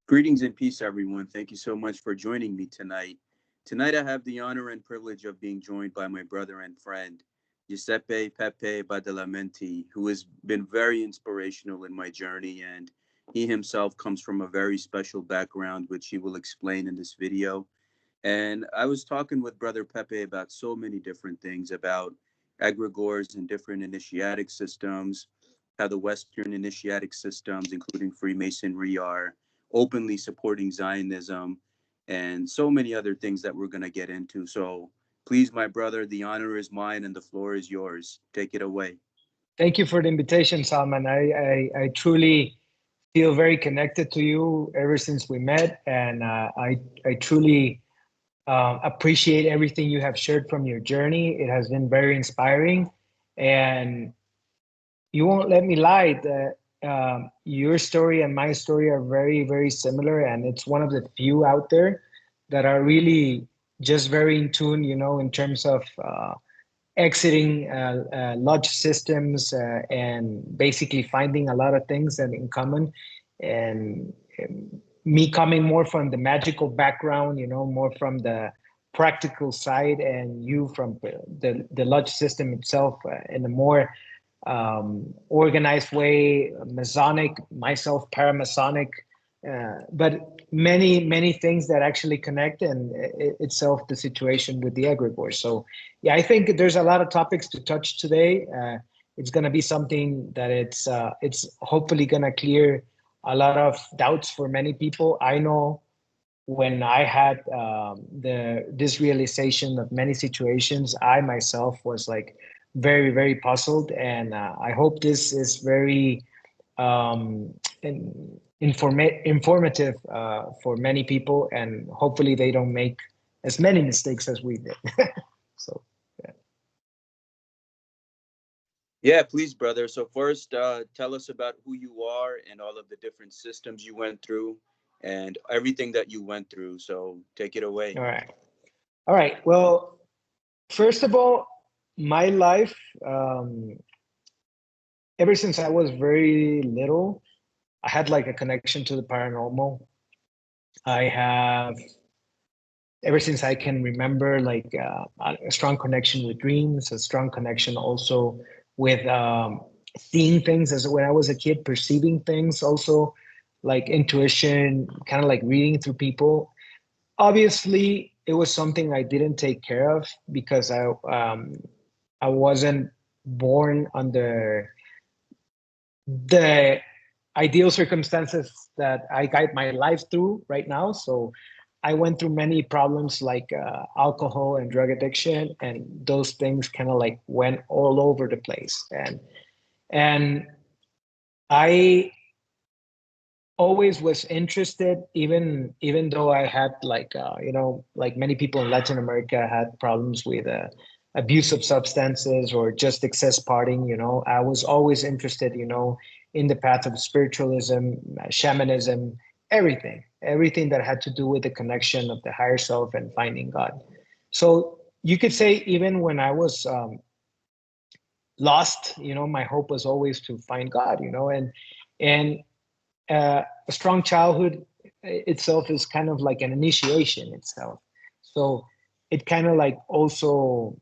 Greetings and peace, everyone. Thank you so much for joining me tonight. Tonight, I have the honor and privilege of being joined by my brother and friend, Giuseppe Peppe Badalamenti, who has been very inspirational in my journey. And he himself comes from a very special background, which he will explain in this video. And I was talking with Brother Pepe about so many different things about egregores and different initiatic systems, how the Western initiatic systems, including Freemasonry, are openly supporting Zionism, and so many other things that we're going to get into. So please, my brother, the honor is mine and the floor is yours. Take it away. Thank you for the invitation, Salman. I truly feel very connected to you ever since we met, and I truly appreciate everything you have shared from your journey. It has been very inspiring, and you won't let me lie that your story and my story are very, very similar, and it's one of the few out there that are really just very in tune, in terms of exiting lodge systems and basically finding a lot of things that in common. And me coming more from the magical background, more from the practical side, and you from the lodge system itself in a more organized way, Masonic, myself paramasonic, but many things that actually connect, and itself the situation with the egregore. So yeah, I think there's a lot of topics to touch today. It's going to be something that it's hopefully going to clear a lot of doubts for many people. I know when I had this realization of many situations, I myself was like very, very puzzled, and I hope this is very informative for many people, and hopefully they don't make as many mistakes as we did. So yeah. Yeah, please, brother. So first, tell us about who you are and all of the different systems you went through and everything that you went through. So take it away. All right. Well, first of all, my life, ever since I was very little, I had like a connection to the paranormal. I have, ever since I can remember, like a strong connection with dreams, a strong connection also with seeing things as when I was a kid, perceiving things also, like intuition, kind of like reading through people. Obviously, it was something I didn't take care of because I wasn't born under the ideal circumstances that I guide my life through right now. So I went through many problems like alcohol and drug addiction, and those things kind of like went all over the place. And I always was interested, even though I had like like many people in Latin America had problems with abuse of substances or just excess partying. I was always interested, in the path of spiritualism, shamanism, everything that had to do with the connection of the higher self and finding God. So you could say even when I was lost, my hope was always to find God, and a strong childhood itself is kind of like an initiation itself. So it kind of like also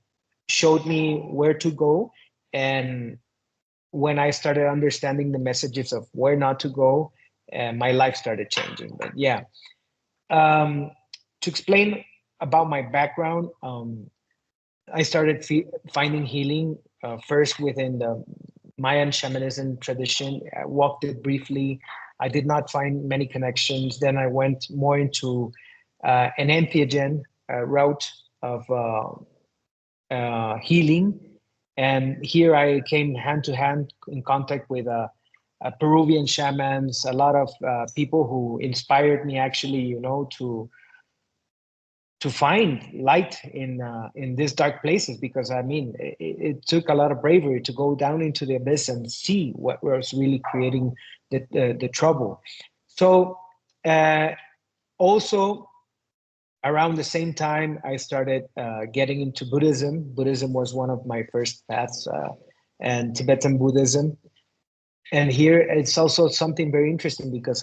showed me where to go. And when I started understanding the messages of where not to go, my life started changing. But yeah, to explain about my background, I started finding healing first within the Mayan shamanism tradition. I walked it briefly. I did not find many connections. Then I went more into an entheogen route of healing. And here I came hand to hand in contact with Peruvian shamans, a lot of people who inspired me actually, to find light in these dark places, because I mean it took a lot of bravery to go down into the abyss and see what was really creating the trouble. So also around the same time I started getting into Buddhism. Buddhism was one of my first paths, and Tibetan Buddhism. And here it's also something very interesting because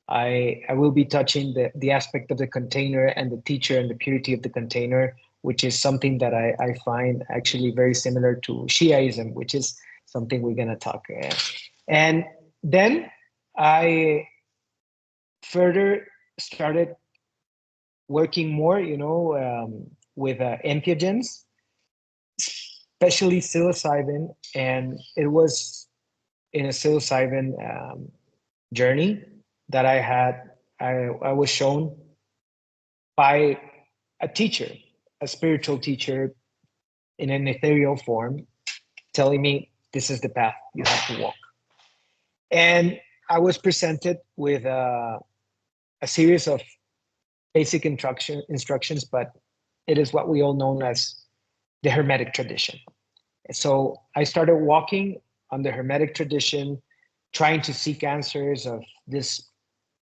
I will be touching the aspect of the container and the teacher and the purity of the container, which is something that I find actually very similar to Shiaism, which is something we're going to talk. And then I further started working more, with entheogens, especially psilocybin. And it was in a psilocybin journey that I was shown by a teacher, a spiritual teacher in an ethereal form, telling me this is the path you have to walk. And I was presented with a series of basic instructions, but it is what we all know as the Hermetic tradition. So I started walking on the Hermetic tradition, trying to seek answers of this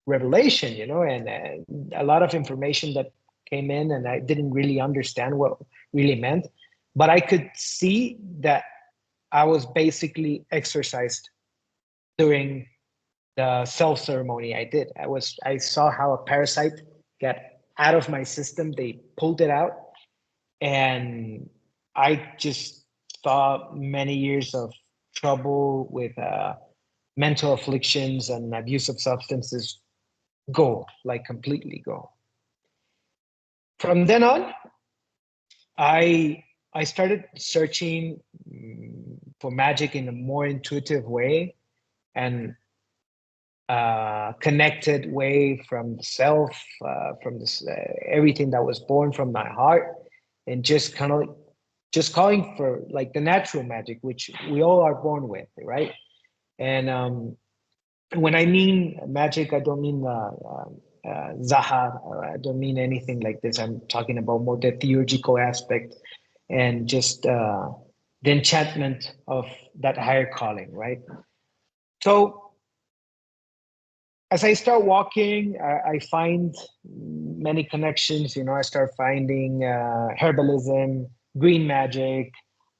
revelation, and a lot of information that came in, and I didn't really understand what really meant, but I could see that I was basically exercised during the self ceremony I did. I saw how a parasite got out of my system. They pulled it out, and I just saw many years of trouble with mental afflictions and abuse of substances go, like completely go. From then on, I started searching for magic in a more intuitive way and connected way from the self, from this everything that was born from my heart, and just calling for like the natural magic, which we all are born with, right? And when I mean magic, I don't mean Zahar. I don't mean anything like this. I'm talking about more the theurgical aspect and just the enchantment of that higher calling, right? So as I start walking, I find many connections. I start finding herbalism, green magic,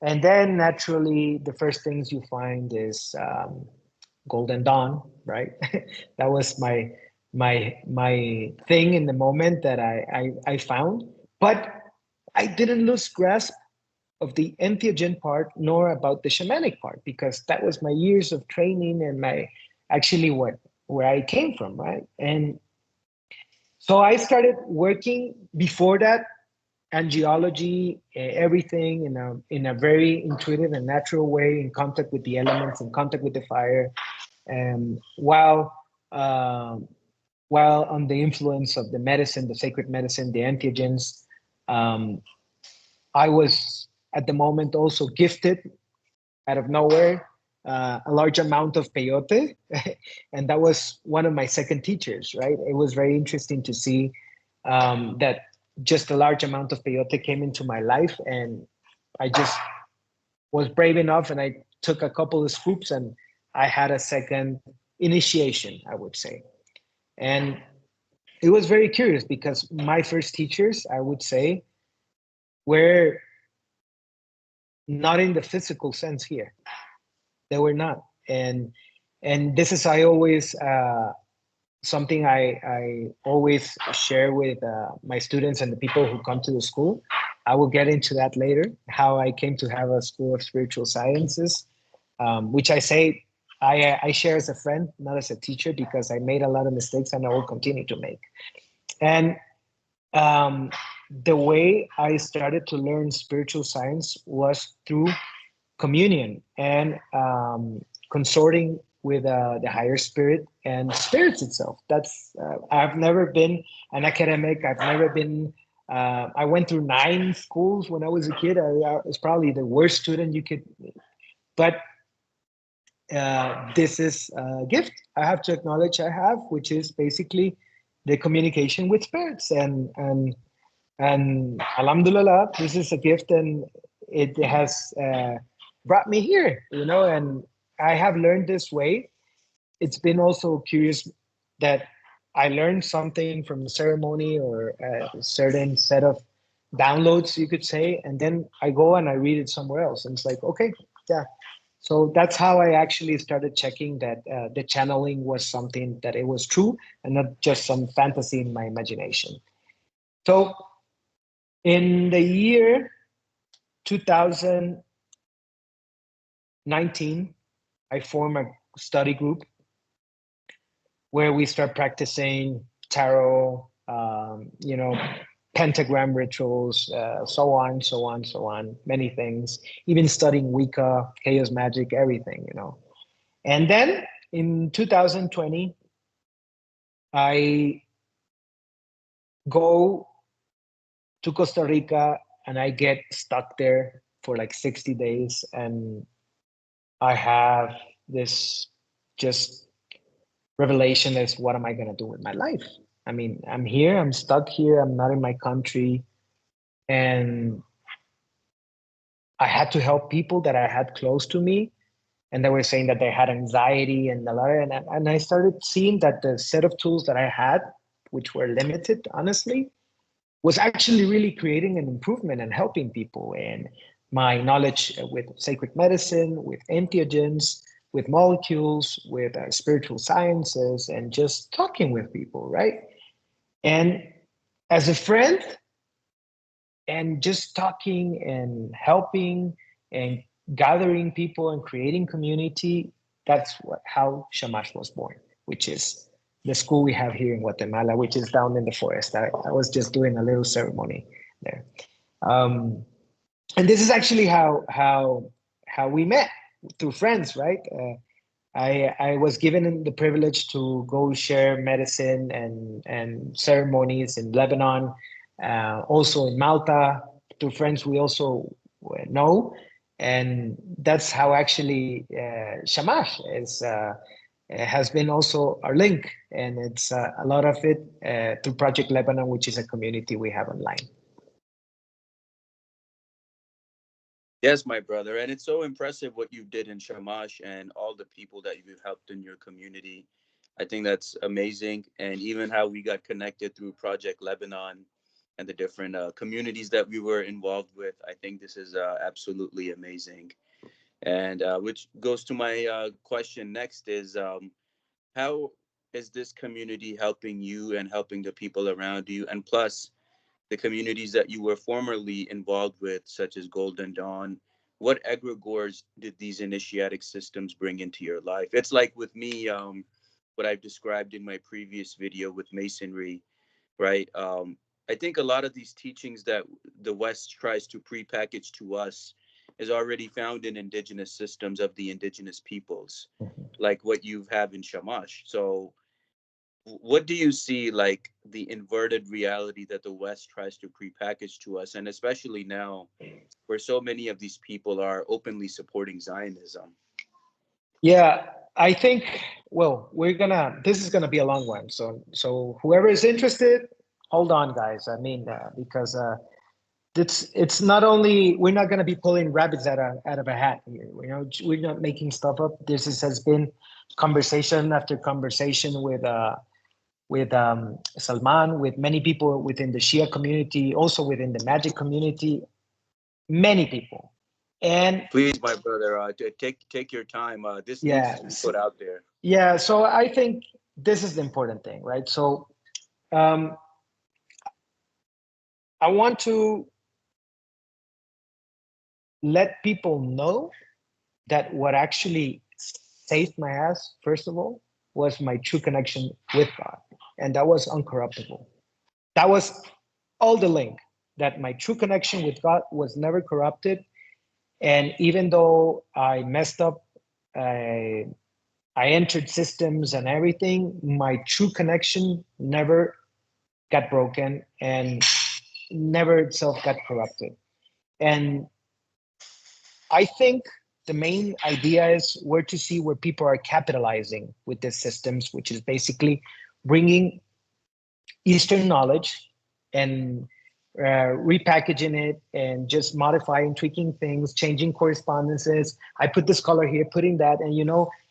and then naturally the first things you find is Golden Dawn, right? That was my thing in the moment that I found, but I didn't lose grasp of the entheogen part nor about the shamanic part, because that was my years of training and my actually where I came from, right? And so I started working before that angiology, everything in a very intuitive and natural way, in contact with the elements, in contact with the fire, and while on the influence of the medicine, the sacred medicine, the entheogens, I was at the moment also gifted out of nowhere a large amount of peyote, and that was one of my second teachers. Right, it was very interesting to see that just a large amount of peyote came into my life, and I just was brave enough, and I took a couple of scoops, and I had a second initiation, I would say. And it was very curious because my first teachers, I would say, were not in the physical sense here. They were not. And this is something I always share with my students and the people who come to the school. I will get into that later, how I came to have a School of Spiritual Sciences, which I say I share as a friend, not as a teacher, because I made a lot of mistakes and I will continue to make. And the way I started to learn spiritual science was through communion and consorting with the higher spirit and spirits itself. That's I've never been an academic. I've never been. I went through 9 schools when I was a kid. I was probably the worst student you could, but this is a gift I have to acknowledge I have, which is basically the communication with spirits, and alhamdulillah, this is a gift, and it has brought me here, and I have learned this way. It's been also curious that I learned something from the ceremony or a certain set of downloads, you could say, and then I go and I read it somewhere else, and it's like, okay, yeah, So that's how I actually started checking that the channeling was something that it was true and not just some fantasy in my imagination. So in the year 2019, I formed a study group where we start practicing tarot, pentagram rituals, so on, many things, even studying Wicca, chaos magic, everything, And then in 2020, I go to Costa Rica and I get stuck there for like 60 days. And I have this just revelation is what am I going to do with my life? I mean, I'm here, I'm stuck here, I'm not in my country. And I had to help people that I had close to me. And they were saying that they had anxiety and a lot. And I started seeing that the set of tools that I had, which were limited, honestly, was actually really creating an improvement and helping people. And my knowledge with sacred medicine, with entheogens, with molecules, with spiritual sciences, and just talking with people, right? And as a friend, and just talking and helping and gathering people and creating community, that's how Shamash was born, which is the school we have here in Guatemala, which is down in the forest. I was just doing a little ceremony there. And this is actually how we met, through friends, right? I was given the privilege to go share medicine and ceremonies in Lebanon, also in Malta, through friends we also know. And that's how actually Shamash has been also our link. And it's a lot of it through Project Lebanon, which is a community we have online. Yes, my brother. And it's so impressive what you did in Shamash and all the people that you've helped in your community. I think that's amazing. And even how we got connected through Project Lebanon and the different communities that we were involved with. I think this is absolutely amazing. And which goes to my question next is how is this community helping you and helping the people around you? And plus, the communities that you were formerly involved with, such as Golden Dawn, what egregores did these initiatic systems bring into your life? It's like with me, what I've described in my previous video with Masonry, right? I think a lot of these teachings that the West tries to prepackage to us is already found in indigenous systems of the indigenous peoples, like what you have in Shamash. So what do you see like the inverted reality that the West tries to prepackage to us, and especially now where so many of these people are openly supporting Zionism? Yeah, I think, well, this is gonna be a long one. So whoever is interested, hold on, guys. I mean, because it's not only, we're not gonna be pulling rabbits out of a hat here. We're not making stuff up. Has been conversation after conversation with Salman, with many people within the Shia community, also within the magic community, many people. And please, my brother, take your time. This needs to be put out there. Yeah, so I think this is the important thing, right? So I want to let people know that what actually saved my ass, first of all, was my true connection with God. And that was uncorruptible. That was all the link, that my true connection with God was never corrupted. And even though I messed up, I entered systems and everything, my true connection never got broken and never itself got corrupted. And I think the main idea is where to see where people are capitalizing with these systems, which is basically bringing Eastern knowledge and repackaging it and just modifying, tweaking things, changing correspondences. I put this color here, putting that, and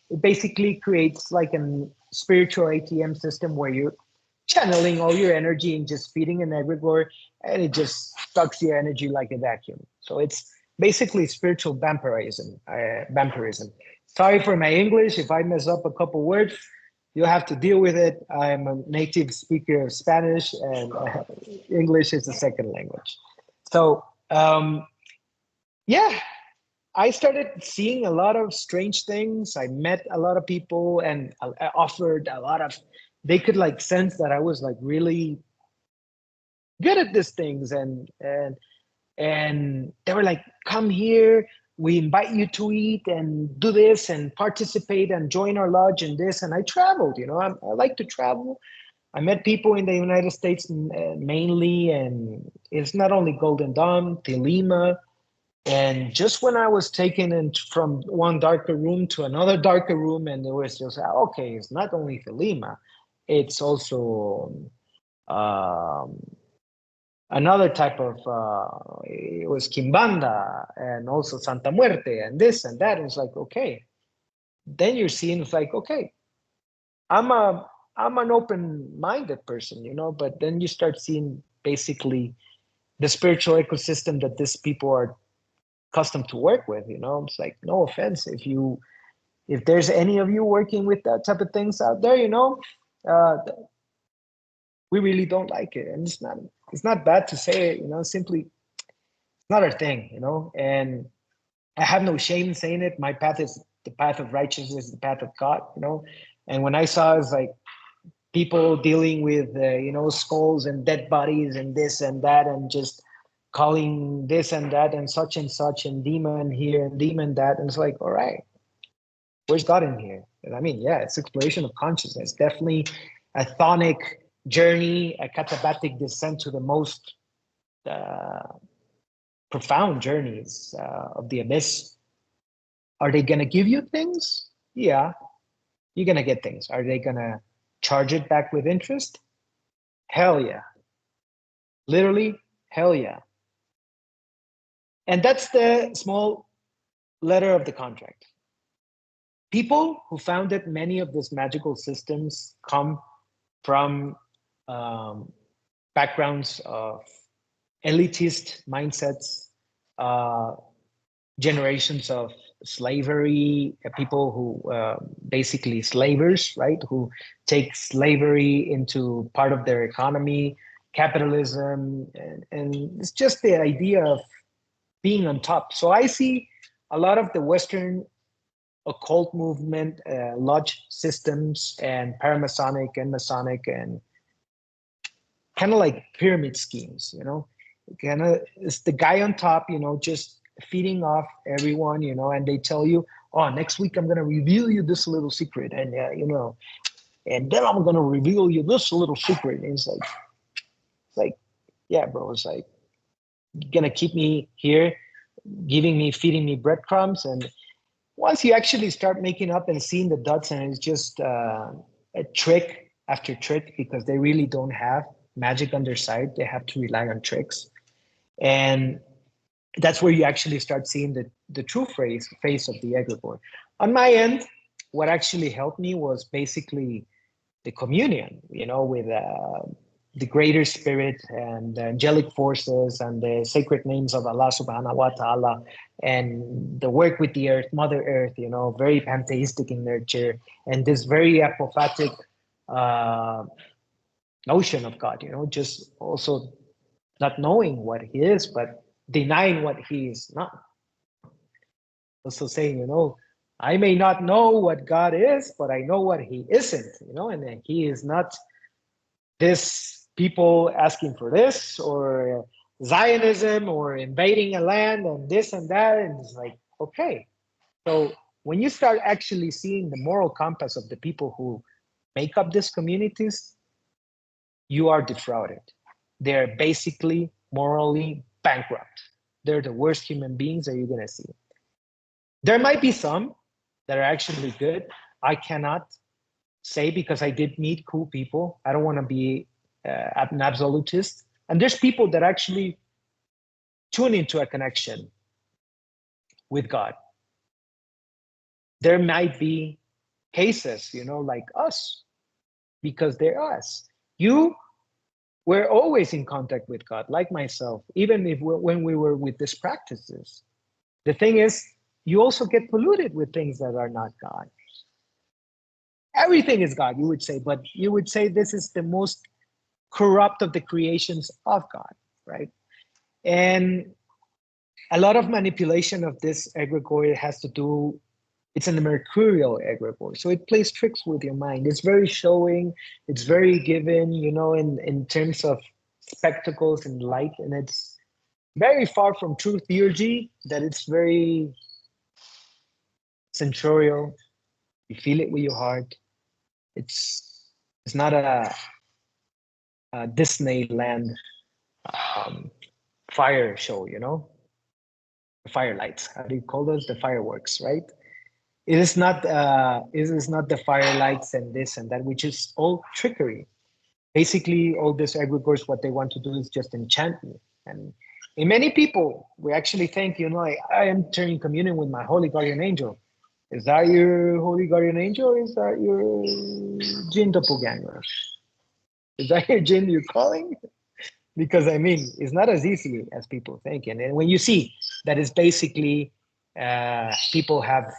it basically creates like a spiritual ATM system where you're channeling all your energy and just feeding an egregore, and it just sucks your energy like a vacuum. So it's basically spiritual vampirism. Vampirism. Sorry for my English. If I mess up a couple words, you'll have to deal with it. I'm a native speaker of Spanish, and English is a second language. So, yeah, I started seeing a lot of strange things. I met a lot of people, and I offered a lot of. They could like sense that I was like really good at these things, and they were like, "Come here. We invite you to eat and do this and participate and join our lodge and this." And I traveled. You know, I like to travel. I met people in the United States mainly, and it's not only Golden Dawn, Thelema. And just when I was taken in from one darker room to another darker room, and it was just, okay, it's not only Thelema, it's also um, another type of, it was Kimbanda and also Santa Muerte and this and that. And it's like, okay. Then you're seeing, it's like, okay, I'm an open-minded person, you know, but then you start seeing basically the spiritual ecosystem that these people are accustomed to work with, you know. It's like, no offense, if there's any of you working with that type of things out there, you know, we really don't like it. And it's not bad to say it, you know. Simply, it's not our thing, you know. And I have no shame in saying it. My path is the path of righteousness, the path of God, you know. And when I saw it's like people dealing with you know, skulls and dead bodies and this and that, and just calling this and that and such and demon here and demon that, and it's like, all right, where's God in here? And I mean, yeah, it's exploration of consciousness, definitely a thonic journey, a katabatic descent to the most profound journeys of the abyss. Are they going to give you things? Yeah, you're going to get things. Are they going to charge it back with interest? Hell yeah. Literally, hell yeah. And that's the small letter of the contract. People who founded many of these magical systems come from backgrounds of elitist mindsets, generations of slavery, people who basically slavers, right? Who take slavery into part of their economy, capitalism, and it's just the idea of being on top. So I see a lot of the Western occult movement, lodge systems, and paramasonic and Masonic, and kind of like pyramid schemes, you know. Kind of, it's the guy on top, you know, just feeding off everyone, you know, and they tell you, oh, next week I'm going to reveal you this little secret, and you know, and then I'm going to reveal you this little secret. And it's like, yeah, bro, it's like, you're going to keep me here, feeding me breadcrumbs. And once you actually start making up and seeing the dots, and it's just a trick after trick, because they really don't have magic on their side. They have to rely on tricks. And that's where you actually start seeing the true face of the egregore. On my end, what actually helped me was basically the communion, you know, with the greater spirit and the angelic forces and the sacred names of Allah subhanahu wa ta'ala, and the work with the earth, Mother Earth, you know, very pantheistic in nature, and this very apophatic notion of God, you know, just also not knowing what he is, but denying what he is not. Also saying, you know, I may not know what God is, but I know what he isn't, you know, and he is not this people asking for this, or Zionism, or invading a land and this and that. And it's like, okay. So when you start actually seeing the moral compass of the people who make up these communities, you are defrauded. They're basically morally bankrupt. They're the worst human beings that you're going to see. There might be some that are actually good. I cannot say, because I did meet cool people. I don't want to be an absolutist. And there's people that actually tune into a connection with God. There might be cases, you know, like us, because they're us. You were always in contact with God, like myself, even if when we were with these practices. The thing is, you also get polluted with things that are not God. Everything is God, you would say, but you would say this is the most corrupt of the creations of God, right? And a lot of manipulation of this egregore has to do, it's a mercurial egregore. So it plays tricks with your mind. It's very showing, it's very given, in terms of spectacles and light. And it's very far from true theurgy, that it's very sensorial. You feel it with your heart. It's not a Disneyland fire show, firelights. How do you call those? The fireworks, right? It is not the firelights and this and that, which is all trickery. Basically, all these egregores, what they want to do is just enchant you. And in many people, we actually think, I am turning communion with my holy guardian angel. Is that your holy guardian angel, or is that your jinn doppelganger? Is that your jinn you're calling? Because it's not as easy as people think. And when you see that it's basically people have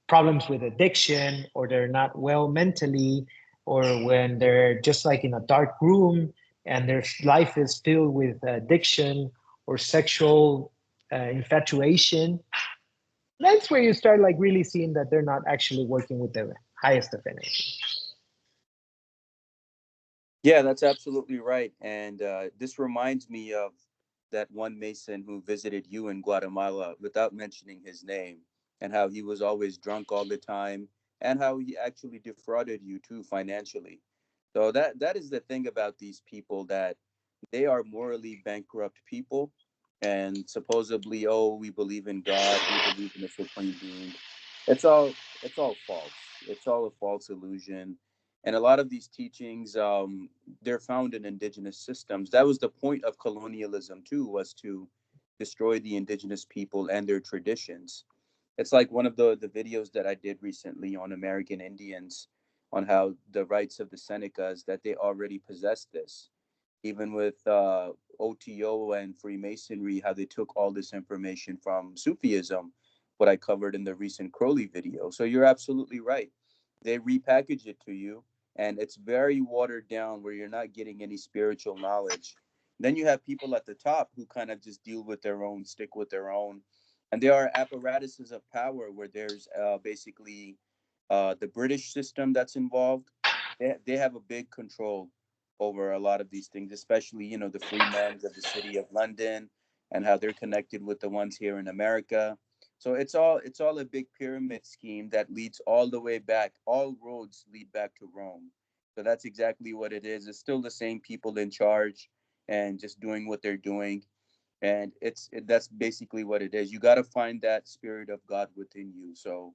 problems with addiction, or they're not well mentally, or when they're just like in a dark room and their life is filled with addiction or sexual infatuation, that's where you start like really seeing that they're not actually working with the highest of energy. Yeah, that's absolutely right. And this reminds me of that one Mason who visited you in Guatemala without mentioning his name, and how he was always drunk all the time, and how he actually defrauded you too financially. So that is the thing about these people, that they are morally bankrupt people, and supposedly, oh, we believe in God, we believe in a supreme being. It's all false. It's all a false illusion. And a lot of these teachings, they're found in indigenous systems. That was the point of colonialism too, was to destroy the indigenous people and their traditions. It's like one of the videos that I did recently on American Indians, on how the rights of the Senecas, that they already possess this. Even with OTO and Freemasonry, how they took all this information from Sufism, what I covered in the recent Crowley video. So you're absolutely right. They repackage it to you, and it's very watered down, where you're not getting any spiritual knowledge. Then you have people at the top who kind of just deal with their own, stick with their own. And there are apparatuses of power where there's basically the British system that's involved. They have a big control over a lot of these things, especially, the freemen of the city of London, and how they're connected with the ones here in America. So it's all a big pyramid scheme that leads all the way back. All roads lead back to Rome. So that's exactly what it is. It's still the same people in charge, and just doing what they're doing. And that's basically what it is. You got to find that spirit of God within you. So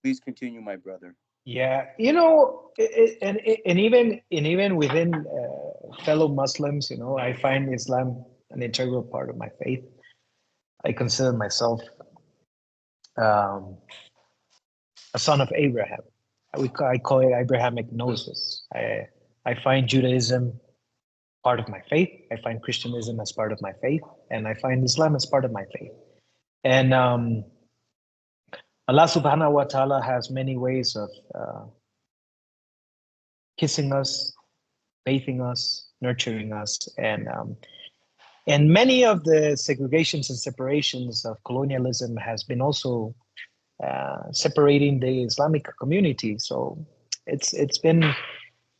please continue, my brother. Yeah, and even within fellow Muslims, I find Islam an integral part of my faith. I consider myself um, a son of Abraham. I call it Abrahamic gnosis. I find Judaism part of my faith. I find Christianism as part of my faith, and I find Islam as part of my faith. And Allah Subhanahu wa Taala has many ways of kissing us, bathing us, nurturing us, and many of the segregations and separations of colonialism has been also separating the Islamic community. So it's been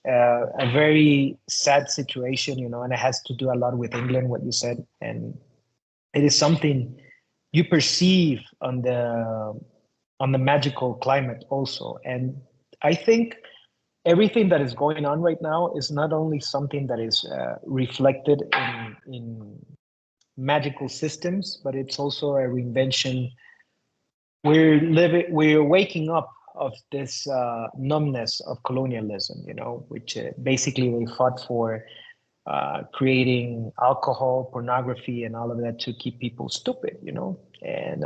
a very sad situation, and it has to do a lot with England, what you said, and it is something you perceive on the magical climate also. And I think everything that is going on right now is not only something that is reflected in magical systems, but it's also a reinvention. We're waking up of this numbness of colonialism, which basically they fought for creating alcohol, pornography, and all of that to keep people stupid, and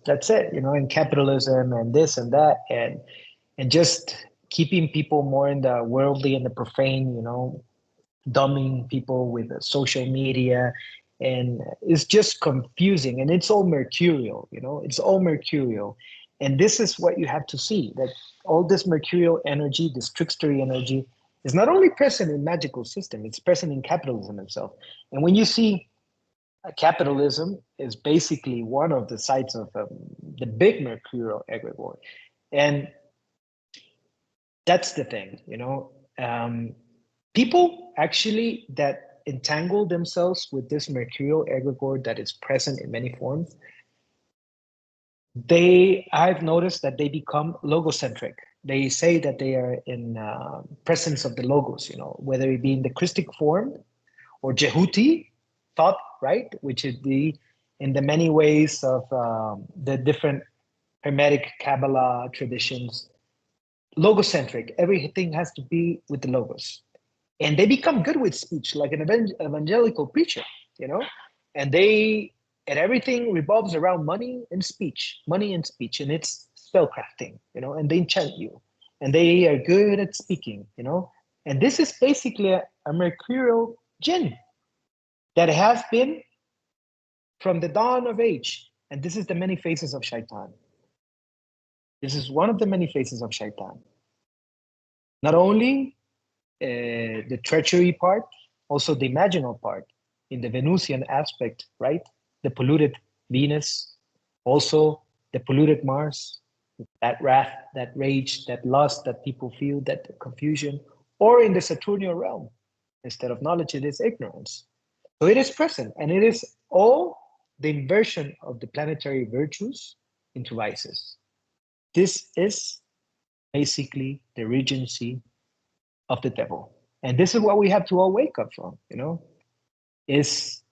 that's it, and capitalism and this and that, and just keeping people more in the worldly and the profane, dumbing people with social media and it's just confusing, and it's all mercurial, it's all mercurial. And this is what you have to see, that all this mercurial energy, this trickstery energy, is not only present in magical system, it's present in capitalism itself. And when you see capitalism is basically one of the sides of the big mercurial egregore. And that's the thing, people actually that entangle themselves with this mercurial egregore that is present in many forms, I've noticed that they become logocentric. They say that they are in presence of the logos, whether it be in the Christic form or Jehuti thought, right? Which is in the many ways of the different Hermetic Kabbalah traditions, logocentric. Everything has to be with the logos. And they become good with speech, like an evangelical preacher, and everything revolves around money and speech, and it's spellcrafting, and they enchant you, and they are good at speaking, and this is basically a mercurial jinn that has been from the dawn of age, and this is the many faces of Shaitan. This is one of the many faces of Shaitan. Not only the treachery part, also the imaginal part, in the Venusian aspect, right? The polluted Venus, also the polluted Mars, that wrath, that rage, that lust that people feel, that confusion, or in the Saturnian realm. Instead of knowledge, it is ignorance. So it is present, and it is all the inversion of the planetary virtues into vices. This is basically the regency of the devil. And this is what we have to all wake up from, is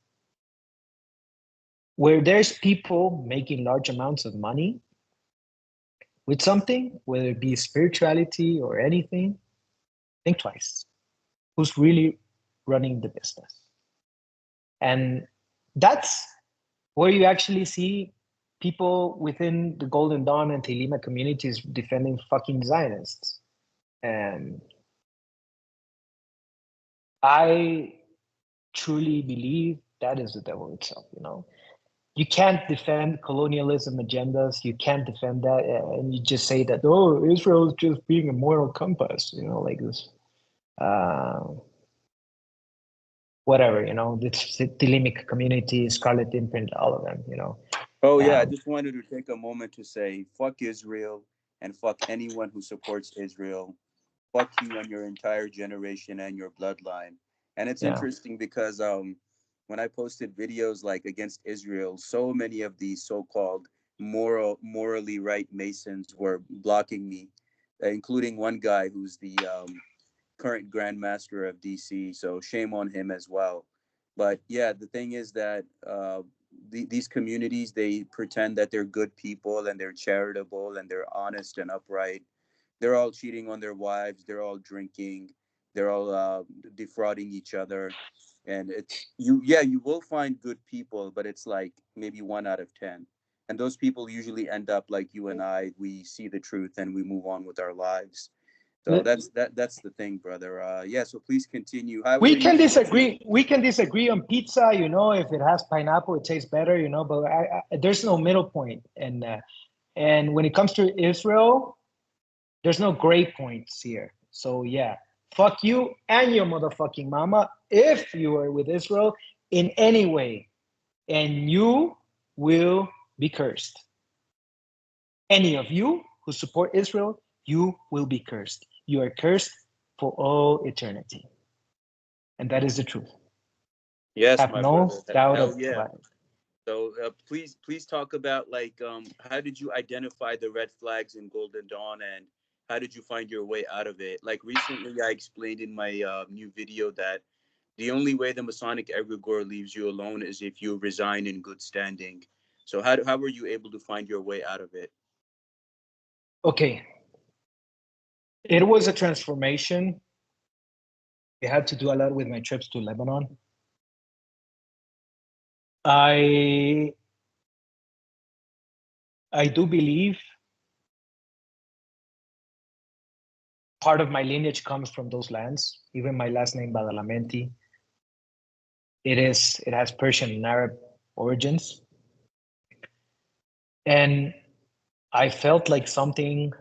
where there's people making large amounts of money with something, whether it be spirituality or anything, think twice. Who's really running the business? And that's where you actually see people within the Golden Dawn and Thelema communities defending fucking Zionists. And I truly believe that is the devil itself, You can't defend colonialism agendas. You can't defend that. And you just say that, oh, Israel is just being a moral compass, like this. Whatever, the Thelemic community, Scarlet Imprint, all of them, Oh, yeah. I just wanted to take a moment to say, fuck Israel and fuck anyone who supports Israel. Fuck you and your entire generation and your bloodline. And it's interesting because when I posted videos like against Israel, so many of these so-called morally right Masons were blocking me, including one guy who's the current Grand Master of DC. So shame on him as well. But yeah, the thing is that these communities, they pretend that they're good people and they're charitable and they're honest and upright. They're all cheating on their wives. They're all drinking. They're all defrauding each other. And you will find good people, but it's like maybe 1 out of 10. And those people usually end up like you and I. We see the truth and we move on with our lives. So that's the thing, brother. Yeah. So please continue. We can disagree. We can disagree on pizza. If it has pineapple, it tastes better. But there's no middle point. And when it comes to Israel, there's no gray points here. So yeah, fuck you and your motherfucking mama if you are with Israel in any way, and you will be cursed. Any of you who support Israel, you will be cursed. You are cursed for all eternity. And that is the truth. Yes, Have my no brother. doubt Hell about yeah. it. So please talk about like how did you identify the red flags in Golden Dawn and how did you find your way out of it? Like recently, I explained in my new video that the only way the Masonic egregore leaves you alone is if you resign in good standing. So how were you able to find your way out of it? Okay. It was a transformation. It had to do a lot with my trips to Lebanon. I do believe part of my lineage comes from those lands, even my last name, Badalamenti. It has Persian and Arab origins. And I felt like something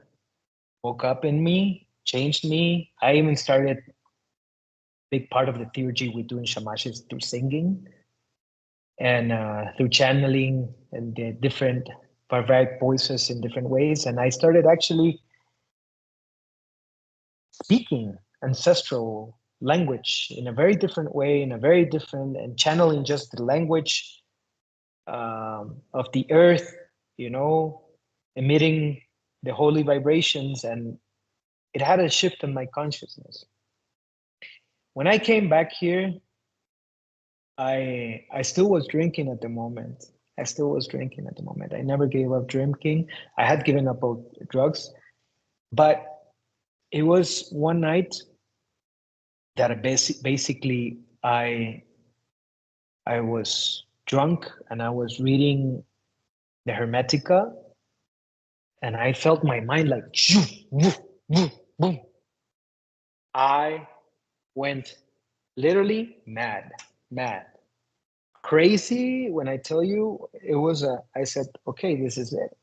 woke up in me, changed me. I even started, big part of the theurgy we do in Shamash is through singing and through channeling and the different barbaric voices in different ways. And I started actually speaking ancestral language in a very different way, and channeling just the language of the earth, you know, emitting the holy vibrations. And it had a shift in my consciousness. When I came back here, I still was drinking at the moment. I never gave up drinking. I had given up all drugs, but it was one night that basically I was drunk and I was reading the Hermetica, and I felt my mind like shoo, woo, woo, boom. I went literally mad, crazy. When I tell you, it was I said, okay, this is it.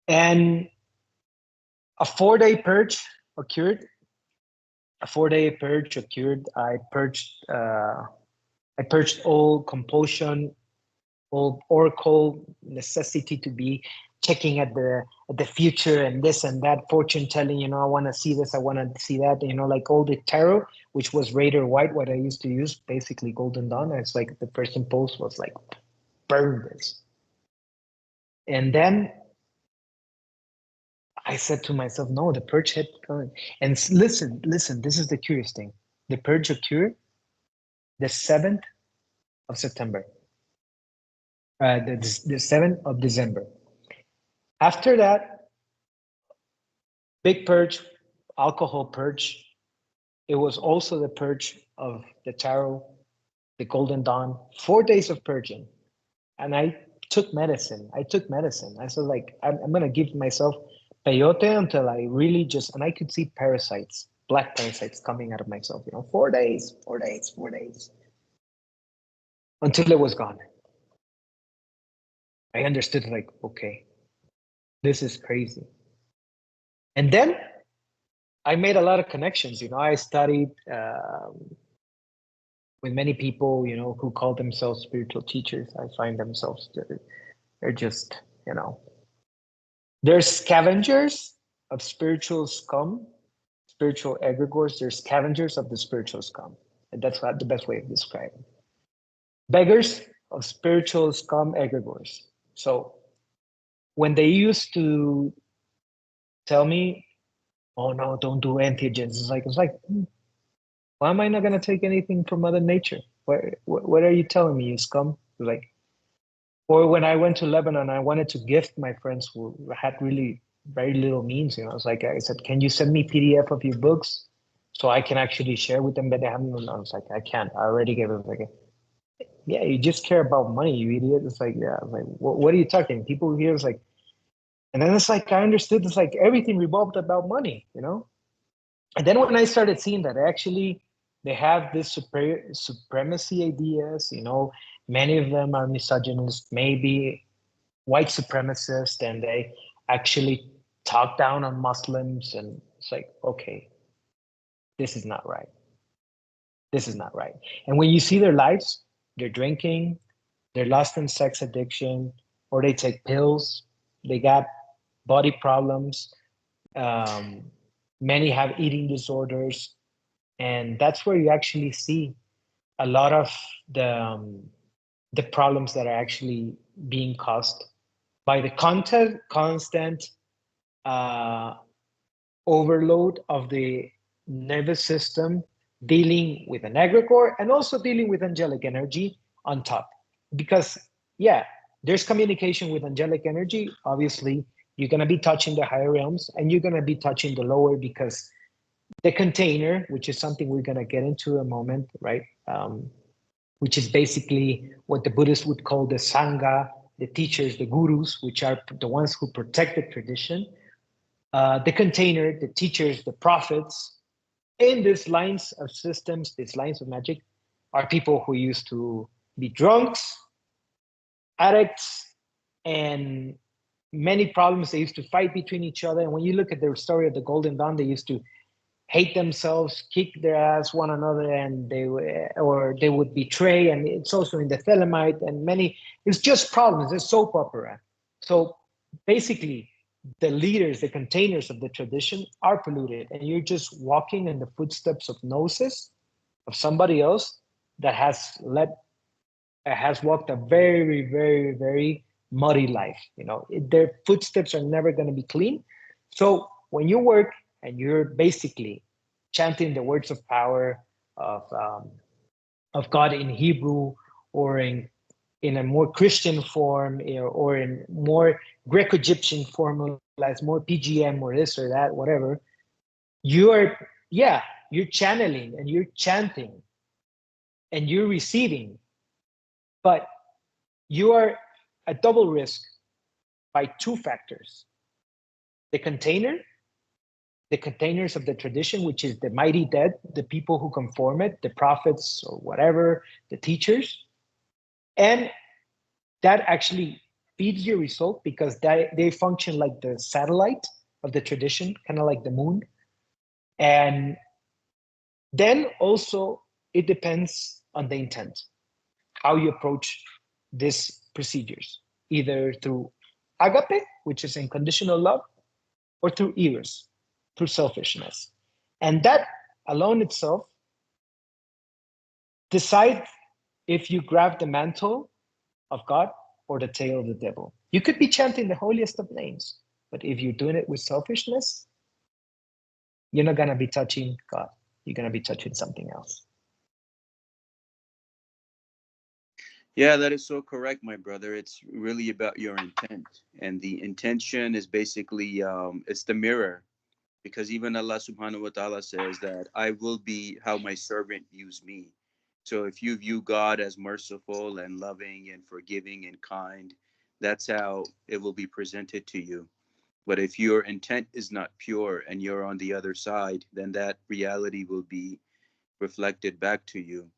And a 4-day purge occurred. I purged all compulsion, all oracle necessity to be checking at the future and this and that, fortune telling, you know, I want to see this, I want to see that, you know, like all the tarot, which was Raider White, what I used to use, basically Golden Dawn. It's like the first impulse was like, burn this. And then I said to myself, no, the purge had gone. And listen, this is the curious thing. The purge occurred the 7th of September, the 7th of December. After that, big purge, alcohol purge. It was also the purge of the tarot, the Golden Dawn, 4 days of purging. And I took medicine. I said, like, I'm going to give myself peyote until I really just, and I could see parasites, black parasites coming out of myself, you know, 4 days, until it was gone. I understood, like, okay, this is crazy. And then I made a lot of connections. You know, I studied with many people, you know, who call themselves spiritual teachers. I find themselves, they're just, you know, they're scavengers of spiritual scum, spiritual egregores. They're scavengers of the spiritual scum. And that's not the best way of describing. Beggars of spiritual scum egregores. So when they used to tell me, oh no, don't do entheogens, it's like, why am I not going to take anything from Mother Nature? What are you telling me, you scum? Like, or when I went to Lebanon, I wanted to gift my friends who had really very little means. You know, it's like I said, can you send me PDF of your books so I can actually share with them? But they haven't. I was like, I can't. I already gave them. Like, yeah, you just care about money, you idiot. It's like, yeah. Like, what are you talking? People here is like, and then it's like I understood. It's like everything revolved about money. You know. And then when I started seeing that actually they have this supremacy ideas, you know, many of them are misogynist, maybe white supremacist, and they actually talk down on Muslims. And it's like, okay, this is not right. And when you see their lives, they're drinking, they're lost in sex addiction, or they take pills, they got body problems. Many have eating disorders, and that's where you actually see a lot of the problems that are actually being caused by the constant overload of the nervous system, dealing with an egregore and also dealing with angelic energy on top. Because yeah, there's communication with angelic energy. Obviously, you're going to be touching the higher realms and you're going to be touching the lower, because the container, which is something we're going to get into a moment, right? Which is basically what the Buddhists would call the Sangha, the teachers, the gurus, which are the ones who protect the tradition. The container, the teachers, the prophets, in these lines of systems, these lines of magic, are people who used to be drunks, addicts, and many problems. They used to fight between each other. And when you look at the story of the Golden Dawn, they used to hate themselves, kick their ass one another, and they would betray. And it's also in the Thelemite and many. It's just problems. It's soap opera. So basically, the leaders, the containers of the tradition are polluted, and you're just walking in the footsteps of gnosis of somebody else that has walked a very, very, very muddy life. Their footsteps are never going to be clean. So when you work and you're basically chanting the words of power of God in Hebrew, or in a more Christian form, or in more Greco-Egyptian formulas, more PGM or this or that, whatever, you're channeling and you're chanting and you're receiving, but you are at double risk by two factors: the containers of the tradition, which is the mighty dead, the people who conform it, the prophets or whatever, the teachers, and that actually feeds your result, because they function like the satellite of the tradition, kind of like the moon. And then also it depends on the intent, how you approach these procedures, either through agape, which is unconditional love, or through eros, through selfishness. And that alone itself decide if you grab the mantle of God or the tail of the devil. You could be chanting the holiest of names, but if you're doing it with selfishness, you're not going to be touching God. You're going to be touching something else. Yeah, that is so correct, my brother. It's really about your intent. And the intention is basically, it's the mirror. Because even Allah subhanahu wa ta'ala says that I will be how my servant views me. So if you view God as merciful and loving and forgiving and kind, that's how it will be presented to you. But if your intent is not pure and you're on the other side, then that reality will be reflected back to you.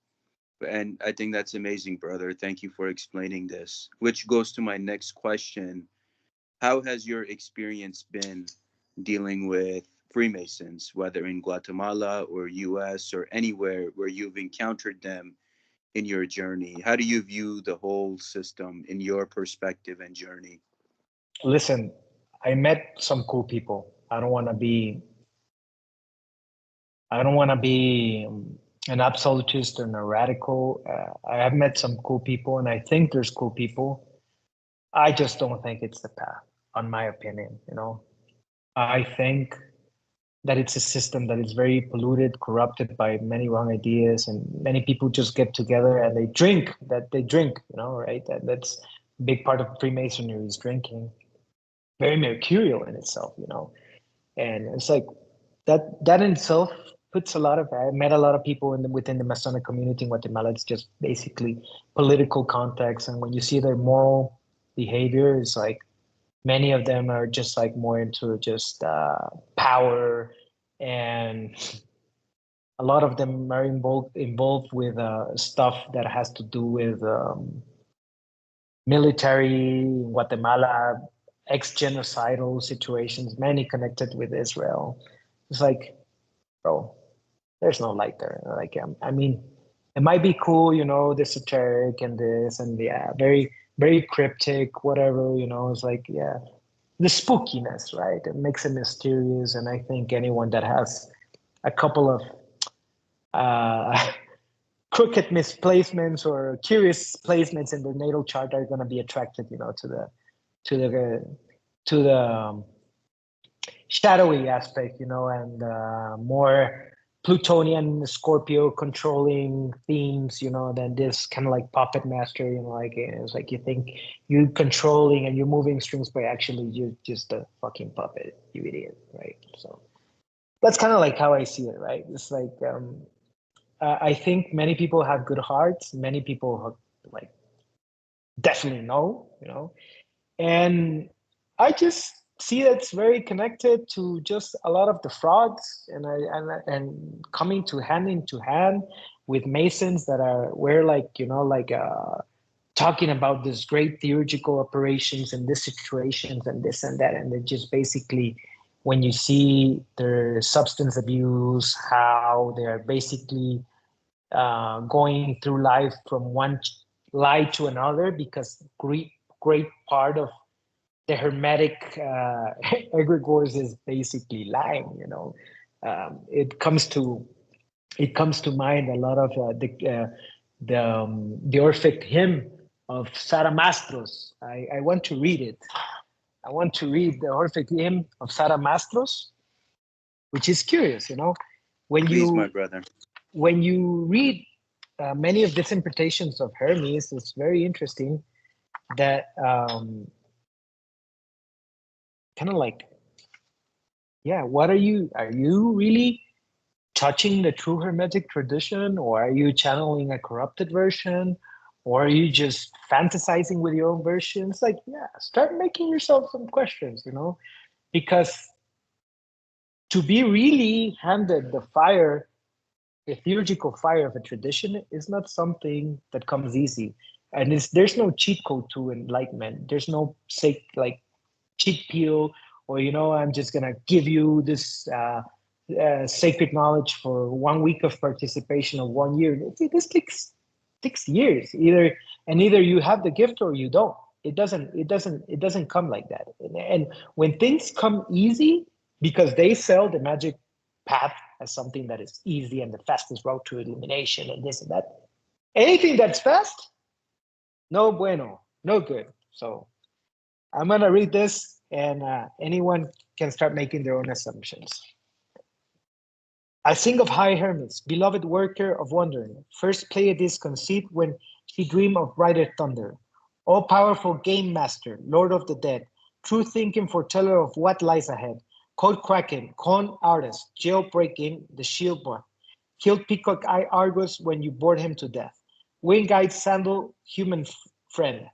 And I think that's amazing, brother. Thank you for explaining this, which goes to my next question. How has your experience been dealing with Freemasons, whether in Guatemala or US or anywhere where you've encountered them in your journey? How do you view the whole system in your perspective and journey? Listen, I met some cool people. I don't want to be an absolutist or a radical. I have met some cool people, and I think there's cool people. I just don't think it's the path, on my opinion. I think that it's a system that is very polluted, corrupted by many wrong ideas, and many people just get together and they drink. Right? That's a big part of Freemasonry is drinking. Very mercurial in itself, and it's like that in itself puts a lot of. I met a lot of people within the Masonic community in Guatemala. It's just basically political context, and when you see their moral behavior, it's like many of them are just like more into just power, and a lot of them are involved with stuff that has to do with military in Guatemala, ex-genocidal situations, many connected with Israel. It's like, bro, there's no light there. Like, I mean, it might be cool, the esoteric and this and very, very cryptic, whatever, it's like, yeah, the spookiness, right? It makes it mysterious. And I think anyone that has a couple of crooked misplacements or curious placements in their natal chart are going to be attracted, to the shadowy aspect, and more Plutonian Scorpio controlling themes, than this kind of like puppet master, like it's like you think you're controlling and you're moving strings, but actually you're just a fucking puppet, you idiot, right? So that's kind of like how I see it, right? It's like I think many people have good hearts, many people have, definitely know, and I just see that's very connected to just a lot of the frauds and coming to hand into hand with Masons that we're like, talking about this great theurgical operations and this situations and this and that. And they just basically, when you see their substance abuse, how they're basically going through life from one lie to another, because great part of the Hermetic Egregores is basically lying. It comes to mind a lot of the Orphic hymn of Saramastros. I want to read it. I want to read the Orphic hymn of Saramastros, which is curious. Please, my brother. When you read many of these interpretations of Hermes, it's very interesting that kind of like, what are you really touching the true Hermetic tradition, or are you channeling a corrupted version, or are you just fantasizing with your own version? It's like, start making yourself some questions, because to be really handed the theurgical fire of a tradition is not something that comes easy. And there's no cheat code to enlightenment. There's no cheat pill, or I'm just gonna give you this sacred knowledge for 1 week of participation of 1 year. This takes years. Either you have the gift or you don't. It doesn't come like that. And when things come easy, because they sell the magic path as something that is easy and the fastest route to illumination and this and that, anything that's fast, no bueno, no good. So I'm gonna read this, and anyone can start making their own assumptions. I sing of high Hermes, beloved worker of wondering. First Pleiades conceived when she dreamed of brighter thunder. All-powerful game master, lord of the dead, true thinking foreteller of what lies ahead. Code cracking, con artist, jailbreaking, the shield boy. Killed peacock eye Argus when you bored him to death. Wing-eyed sandal, human friend.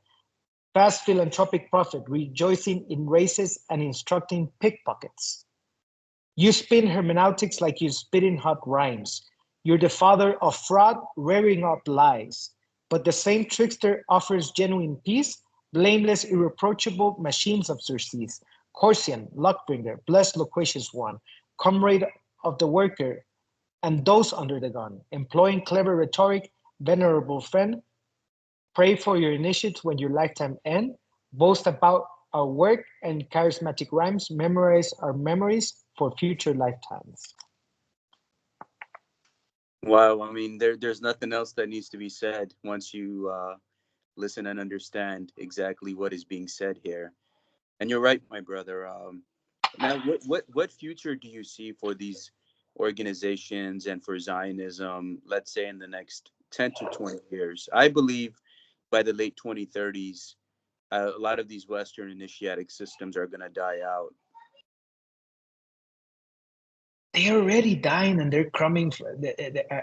Fast philanthropic prophet, rejoicing in races and instructing pickpockets. You spin hermeneutics like you spit in hot rhymes. You're the father of fraud, rearing up lies. But the same trickster offers genuine peace, blameless, irreproachable machines of Xerxes. Corsian, luckbringer, blessed, loquacious one, comrade of the worker and those under the gun, employing clever rhetoric, venerable friend, pray for your initiates when your lifetime end, boast about our work and charismatic rhymes, memorize our memories for future lifetimes. Wow, I mean, there's nothing else that needs to be said once you listen and understand exactly what is being said here. And you're right, my brother. Now, what future do you see for these organizations and for Zionism, let's say in the next 10 to 20 years? I believe by the late 2030s, a lot of these Western initiatic systems are going to die out. They're already dying, and they're coming.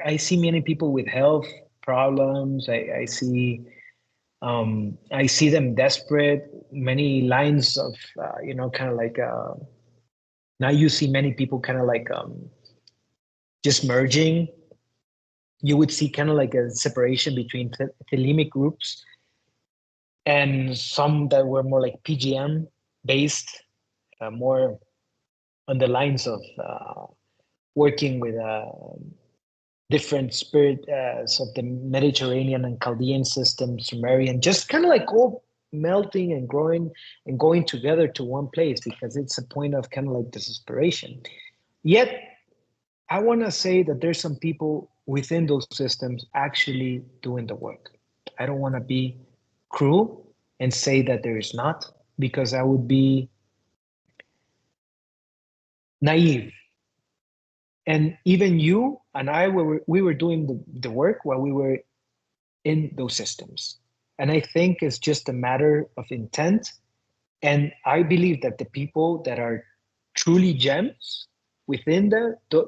I see many people with health problems. I see them desperate. Many lines of kind of like now you see many people kind of like just merging. You would see kind of like a separation between thelemic groups and some that were more like PGM based, more on the lines of working with different spirits of the Mediterranean and Chaldean system, Sumerian, just kind of like all melting and growing and going together to one place, because it's a point of kind of like desperation. Yet, I want to say that there's some people within those systems actually doing the work. I don't want to be cruel and say that there is not, because I would be naive. And even you and I, we were doing the work while we were in those systems. And I think it's just a matter of intent. And I believe that the people that are truly gems within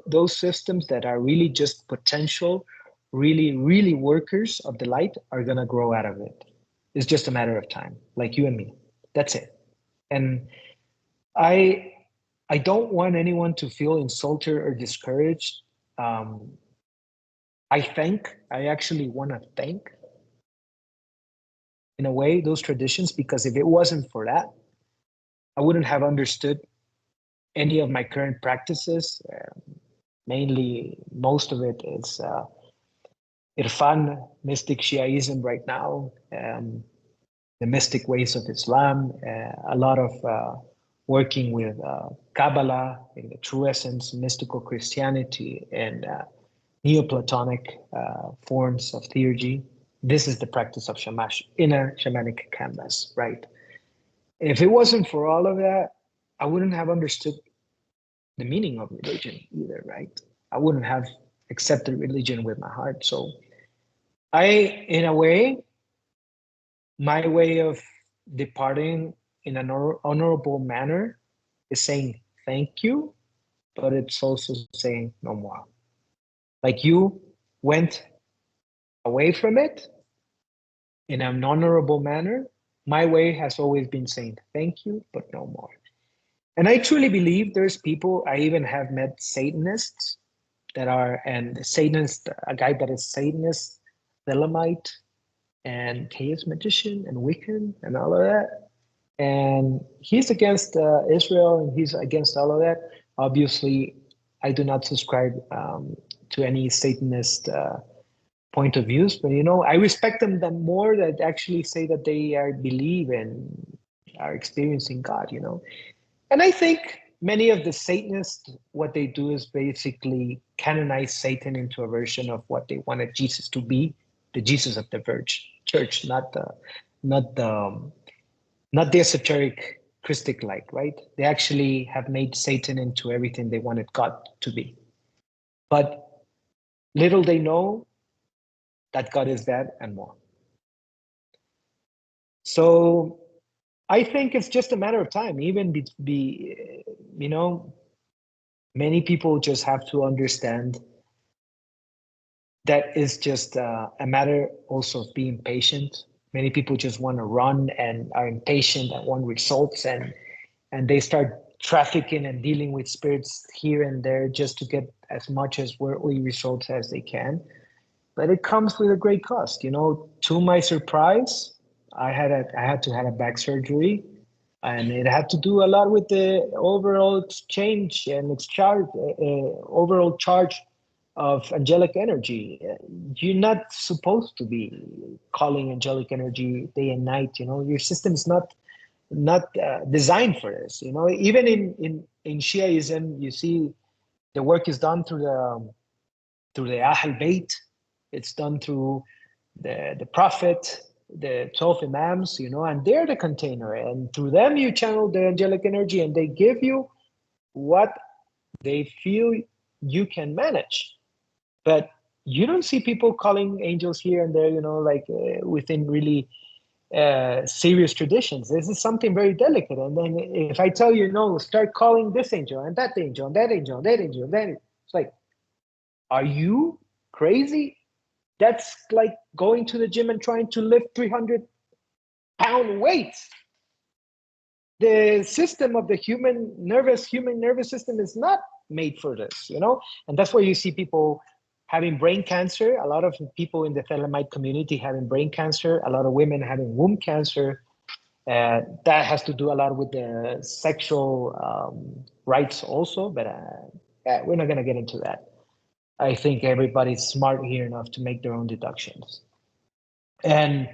those systems, that are really just potential, really, really workers of the light, are going to grow out of it. It's just a matter of time, like you and me. That's it. And I don't want anyone to feel insulted or discouraged. I actually want to thank, in a way, those traditions, because if it wasn't for that, I wouldn't have understood any of my current practices. Mainly, most of it is Irfan, mystic Shiaism right now, the mystic ways of Islam, a lot of working with Kabbalah in the true essence, mystical Christianity, and Neoplatonic forms of theurgy. This is the practice of shamash in a shamanic canvas, right? If it wasn't for all of that, I wouldn't have understood the meaning of religion either, right? I wouldn't have accepted religion with my heart. So in a way, my way of departing in an honorable manner is saying thank you, but it's also saying no more. Like you went away from it in an honorable manner. My way has always been saying thank you, but no more. And I truly believe there's people, I even have met Satanists that are, and Satanist, a guy that is Satanist, Thelemite, and chaos magician and Wiccan and all of that. And he's against Israel and he's against all of that. Obviously, I do not subscribe to any Satanist point of views, but I respect them more that actually say that they believe and are experiencing God. And I think many of the Satanists, what they do is basically canonize Satan into a version of what they wanted Jesus to be, the Jesus of the church, not the esoteric Christic light, right? They actually have made Satan into everything they wanted God to be. But little they know that God is that and more. So I think it's just a matter of time. Even many people just have to understand that it's just a matter also of being patient. Many people just want to run and are impatient and want results, and they start trafficking and dealing with spirits here and there just to get as much as worldly results as they can. But it comes with a great cost. To my surprise, I had to have a back surgery, and it had to do a lot with the overall exchange and overall charge of angelic energy. You're not supposed to be calling angelic energy day and night. Your system is not designed for this. Even in Shiaism, you see the work is done through the Ahl Bayt. It's done through the Prophet, the 12 Imams, and they're the container. And through them, you channel the angelic energy, and they give you what they feel you can manage. But you don't see people calling angels here and there, within really serious traditions. This is something very delicate. And then if I tell you, start calling this angel and that angel and that angel and that angel, then it's like, are you crazy? That's like going to the gym and trying to lift 300-pound weights. The system of the human nervous system is not made for this, and that's where you see people having brain cancer. A lot of people in the Thelemite community having brain cancer, a lot of women having womb cancer. That has to do a lot with the sexual rights also, but we're not going to get into that. I think everybody's smart here enough to make their own deductions. And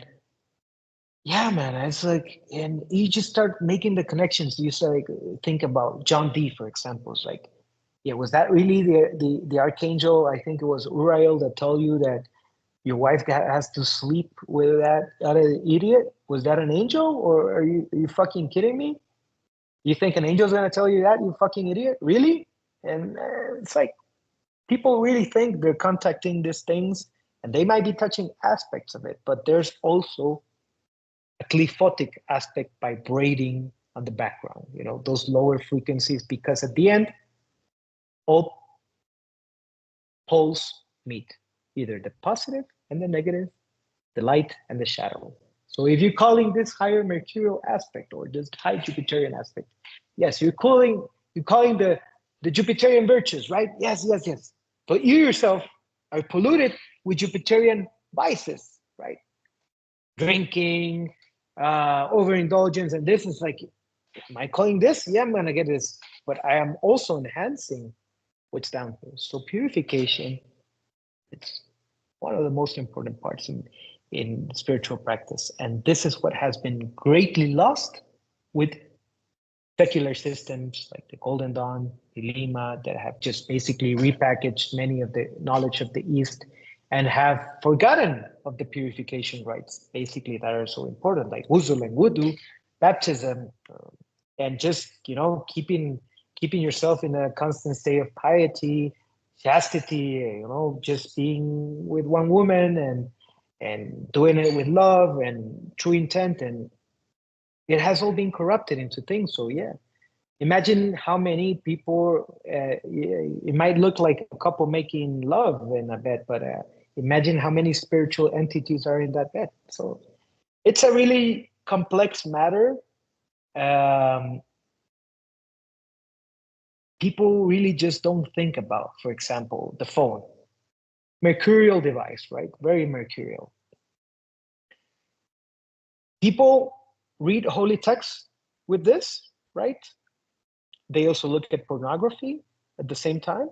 yeah, man, it's like, and you just start making the connections. You start think about John Dee, for example. It's like, yeah, was that really the archangel? I think it was Uriel that told you that your wife has to sleep with that other idiot. Was that an angel, or are you fucking kidding me? You think an angel's gonna tell you that, you fucking idiot? Really? And it's like, people really think they're contacting these things, and they might be touching aspects of it, but there's also a qliphothic aspect vibrating on the background, those lower frequencies, because at the end, all poles meet, either the positive and the negative, the light and the shadow. So if you're calling this higher mercurial aspect or this high Jupiterian aspect, yes, you're calling the Jupiterian virtues, right? Yes, yes, yes. But you yourself are polluted with Jupiterian vices, right? Drinking, overindulgence, and this is like, am I calling this? Yeah, I'm gonna get this, but I am also enhancing what's down here. So purification, it's one of the most important parts in spiritual practice. And this is what has been greatly lost with secular systems like the Golden Dawn, the Lima, that have just basically repackaged many of the knowledge of the East and have forgotten of the purification rites, basically, that are so important, like wusul and wudu, baptism, and just, keeping yourself in a constant state of piety, chastity, just being with one woman and doing it with love and true intent, and it has all been corrupted into things. So yeah, imagine how many people. It might look like a couple making love in a bed, but imagine how many spiritual entities are in that bed. So it's a really complex matter. Um, People really just don't think about, for example, the phone, mercurial device, right? Very mercurial. People read holy texts with this, right? They also look at pornography at the same time.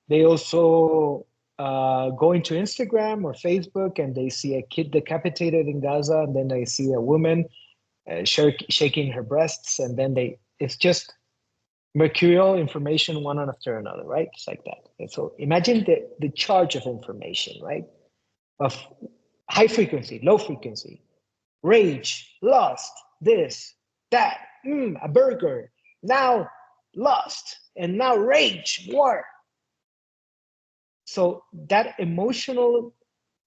They also go into Instagram or Facebook and they see a kid decapitated in Gaza, and then they see a woman shaking her breasts, and then it's just mercurial information one after another, right? It's like that. And so imagine the charge of information, right? Of high frequency, low frequency, rage, lust, this, that, a burger, now lust, and now rage, war. So that emotional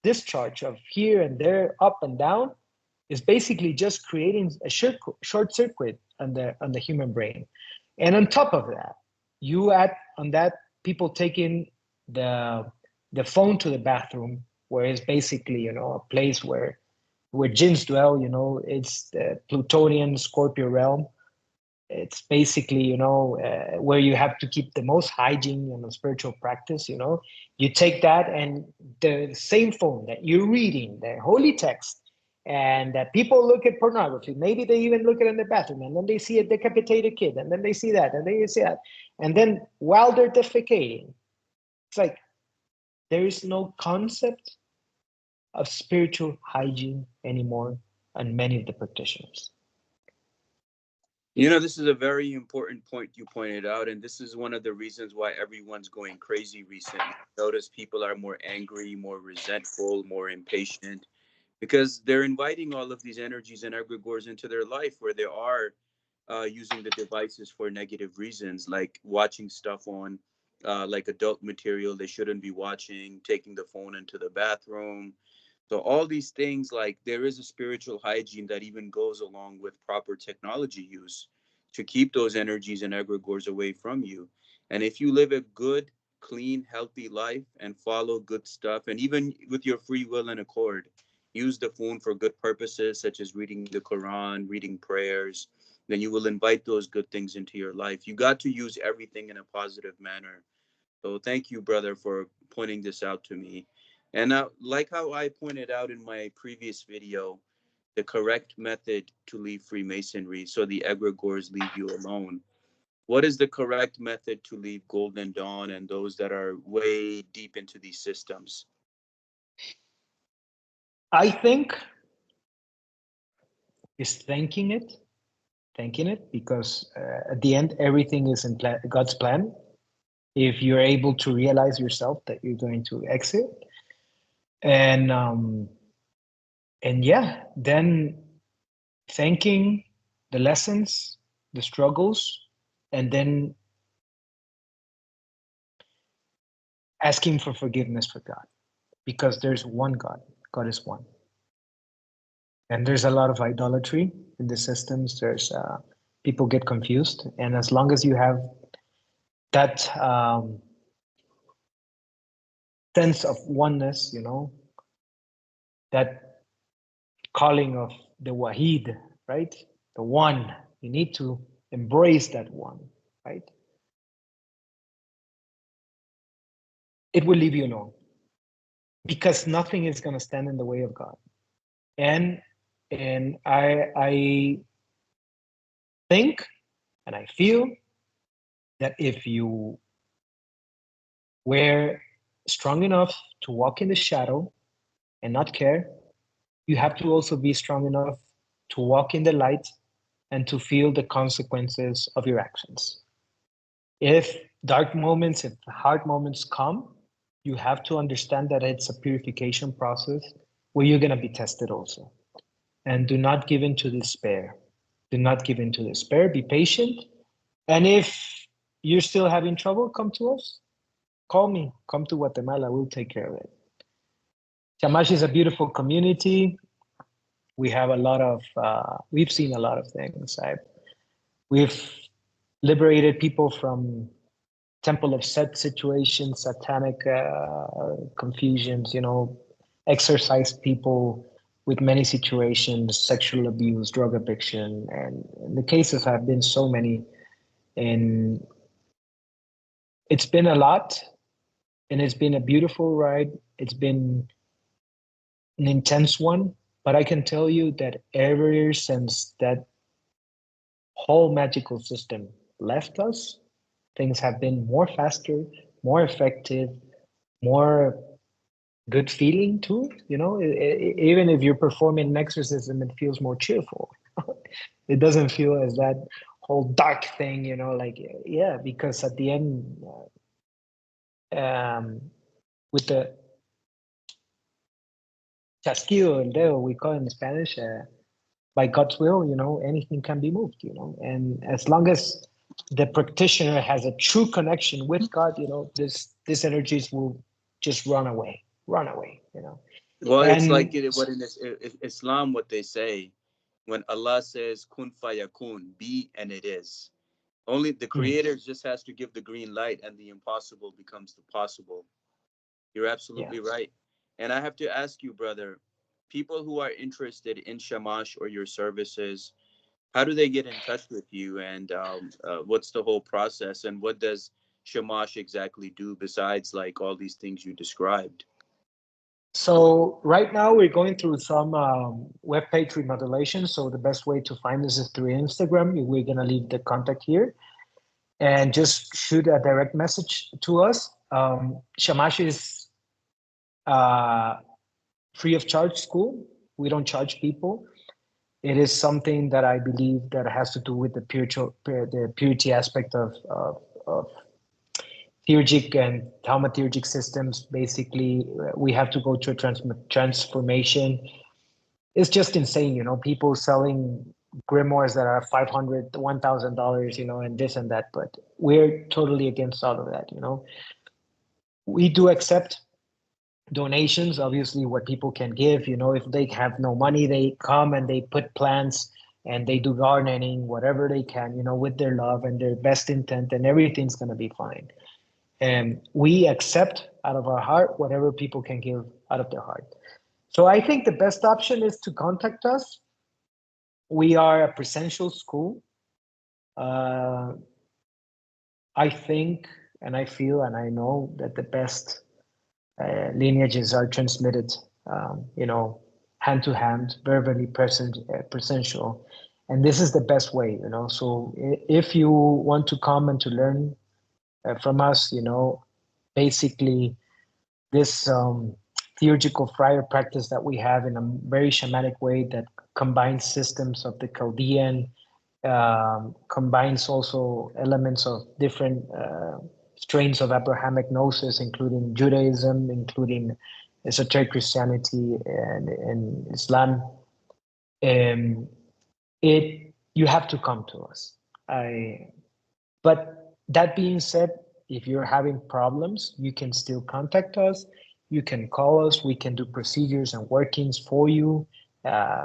discharge of here and there, up and down, is basically just creating a short circuit on the human brain. And on top of that, you add on that people taking the phone to the bathroom, where it's basically, a place where jinns dwell. It's the Plutonian Scorpio realm. It's basically, where you have to keep the most hygiene and spiritual practice. You take that, and the same phone that you're reading, the holy text, and that people look at pornography. Maybe they even look at it in the bathroom, and then they see a decapitated kid, and then they see that, and they see that. And then while they're defecating, it's like there is no concept of spiritual hygiene anymore on many of the practitioners. This is a very important point you pointed out, and this is one of the reasons why everyone's going crazy recently. Notice people are more angry, more resentful, more impatient, because they're inviting all of these energies and egregores into their life where they are using the devices for negative reasons, like watching stuff on like adult material they shouldn't be watching, taking the phone into the bathroom. So all these things, like there is a spiritual hygiene that even goes along with proper technology use to keep those energies and egregores away from you. And if you live a good, clean, healthy life and follow good stuff, and even with your free will and accord, use the phone for good purposes, such as reading the Quran, reading prayers, then you will invite those good things into your life. You got to use everything in a positive manner. So thank you, brother, for pointing this out to me. And now, like how I pointed out in my previous video, the correct method to leave Freemasonry so the egregores leave you alone. What is the correct method to leave Golden Dawn and those that are way deep into these systems? I think is thanking it, because at the end, everything is in God's plan. If you're able to realize yourself that you're going to exit, and yeah, then thanking the lessons, the struggles, and then asking for forgiveness for God, because there's one God. God is one. And there's a lot of idolatry in the systems. There's people get confused, and as long as you have that sense of oneness, that calling of the Wahid, right? The one. You need to embrace that one, right? It will leave you alone because nothing is going to stand in the way of God. And I think and I feel that if you were strong enough to walk in the shadow and not care, you have to also be strong enough to walk in the light and to feel the consequences of your actions. If dark moments, if hard moments come, you have to understand that it's a purification process where you're going to be tested also. And do not give in to despair. Do not give in to despair. Be patient. And if you're still having trouble, come to us. Call me. Come to Guatemala. We'll take care of it. Shamash is a beautiful community. We have a lot of, we've seen a lot of things. We've liberated people from Temple of Set situations, satanic confusions, exorcised people with many situations, sexual abuse, drug addiction, and the cases have been so many. And it's been a lot, and it's been a beautiful ride. It's been an intense one, but I can tell you that ever since that whole magical system left us, things have been more faster, more effective, more good feeling too. Even if you're performing an exorcism, it feels more cheerful. It doesn't feel as that whole dark thing, because at the end, with the chasquido del dedo, we call it in Spanish, by God's will, anything can be moved, and as long as the practitioner has a true connection with God, these energies will just run away. Well, it's And like what in Islam, what they say when Allah says "kun fayakun," be and it is. Only the Creator just has to give the green light, and the impossible becomes the possible. You're absolutely right. And I have to ask you, brother, people who are interested in Shamash or your services, how do they get in touch with you? And what's the whole process? And what does Shamash exactly do besides like all these things you described? so right now we're going through some web page remodelation. So the best way to find us is through Instagram. We're going to leave the contact here and just shoot a direct message to us. Shamash is free of charge school. We don't charge people. It is something that I believe that has to do with the purity aspect of theurgic and thaumaturgic systems. Basically, we have to go through a transformation. It's just insane, people selling grimoires that are $500, $1,000, and this and that. But we're totally against all of that, We do accept donations, obviously, what people can give. If they have no money, they come and they put plants and they do gardening, whatever they can, with their love and their best intent, and everything's going to be fine. And we accept out of our heart whatever people can give out of their heart. So I think the best option is to contact us. We are a presential school. I think and I feel and I know that the best lineages are transmitted, hand to hand, verbally presential. And this is the best way, So if you want to come and to learn from us, basically this theurgical friar practice that we have in a very shamanic way that combines systems of the Chaldean, combines also elements of different strains of Abrahamic gnosis, including Judaism, including esoteric Christianity and Islam. You have to come to us. But that being said, if you're having problems, you can still contact us. You can call us. We can do procedures and workings for you.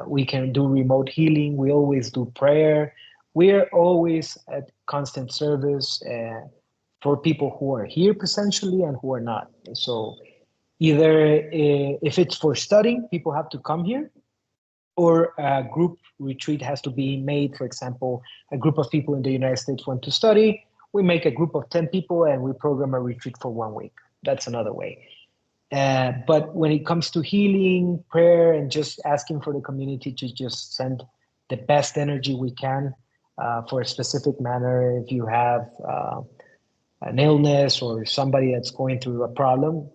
We can do remote healing. We always do prayer. We're always at constant service for people who are here potentially and who are not. So either if it's for studying, people have to come here, or a group retreat has to be made. For example, a group of people in the United States want to study. We make a group of 10 people and we program a retreat for 1 week. That's another way. But when it comes to healing, prayer, and just asking for the community to just send the best energy we can for a specific manner, if you have an illness or somebody that's going through a problem,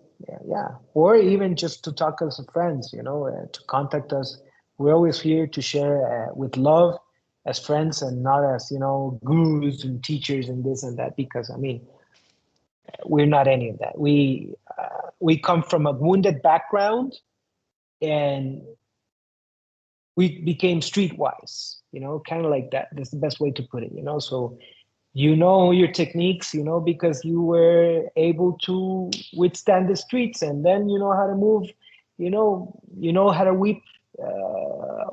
yeah, or even just to talk as friends, to contact us. We're always here to share with love as friends and not as, gurus and teachers and this and that, because I mean, we're not any of that. We come from a wounded background and we became streetwise, kind of like that. That's the best way to put it, so your techniques, because you were able to withstand the streets, and then you know how to move, how to weep,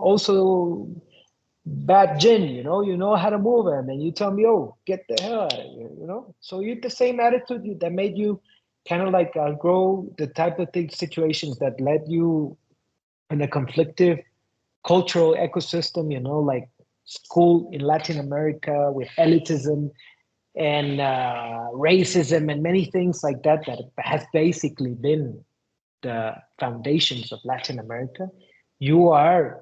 also bad gin, you know how to move them, and you tell me, oh, get the hell out of here, so you're the same attitude that made you kind of like grow the type of situations that led you in a conflictive cultural ecosystem, like school in Latin America with elitism and racism and many things like that has basically been the foundations of Latin America. You are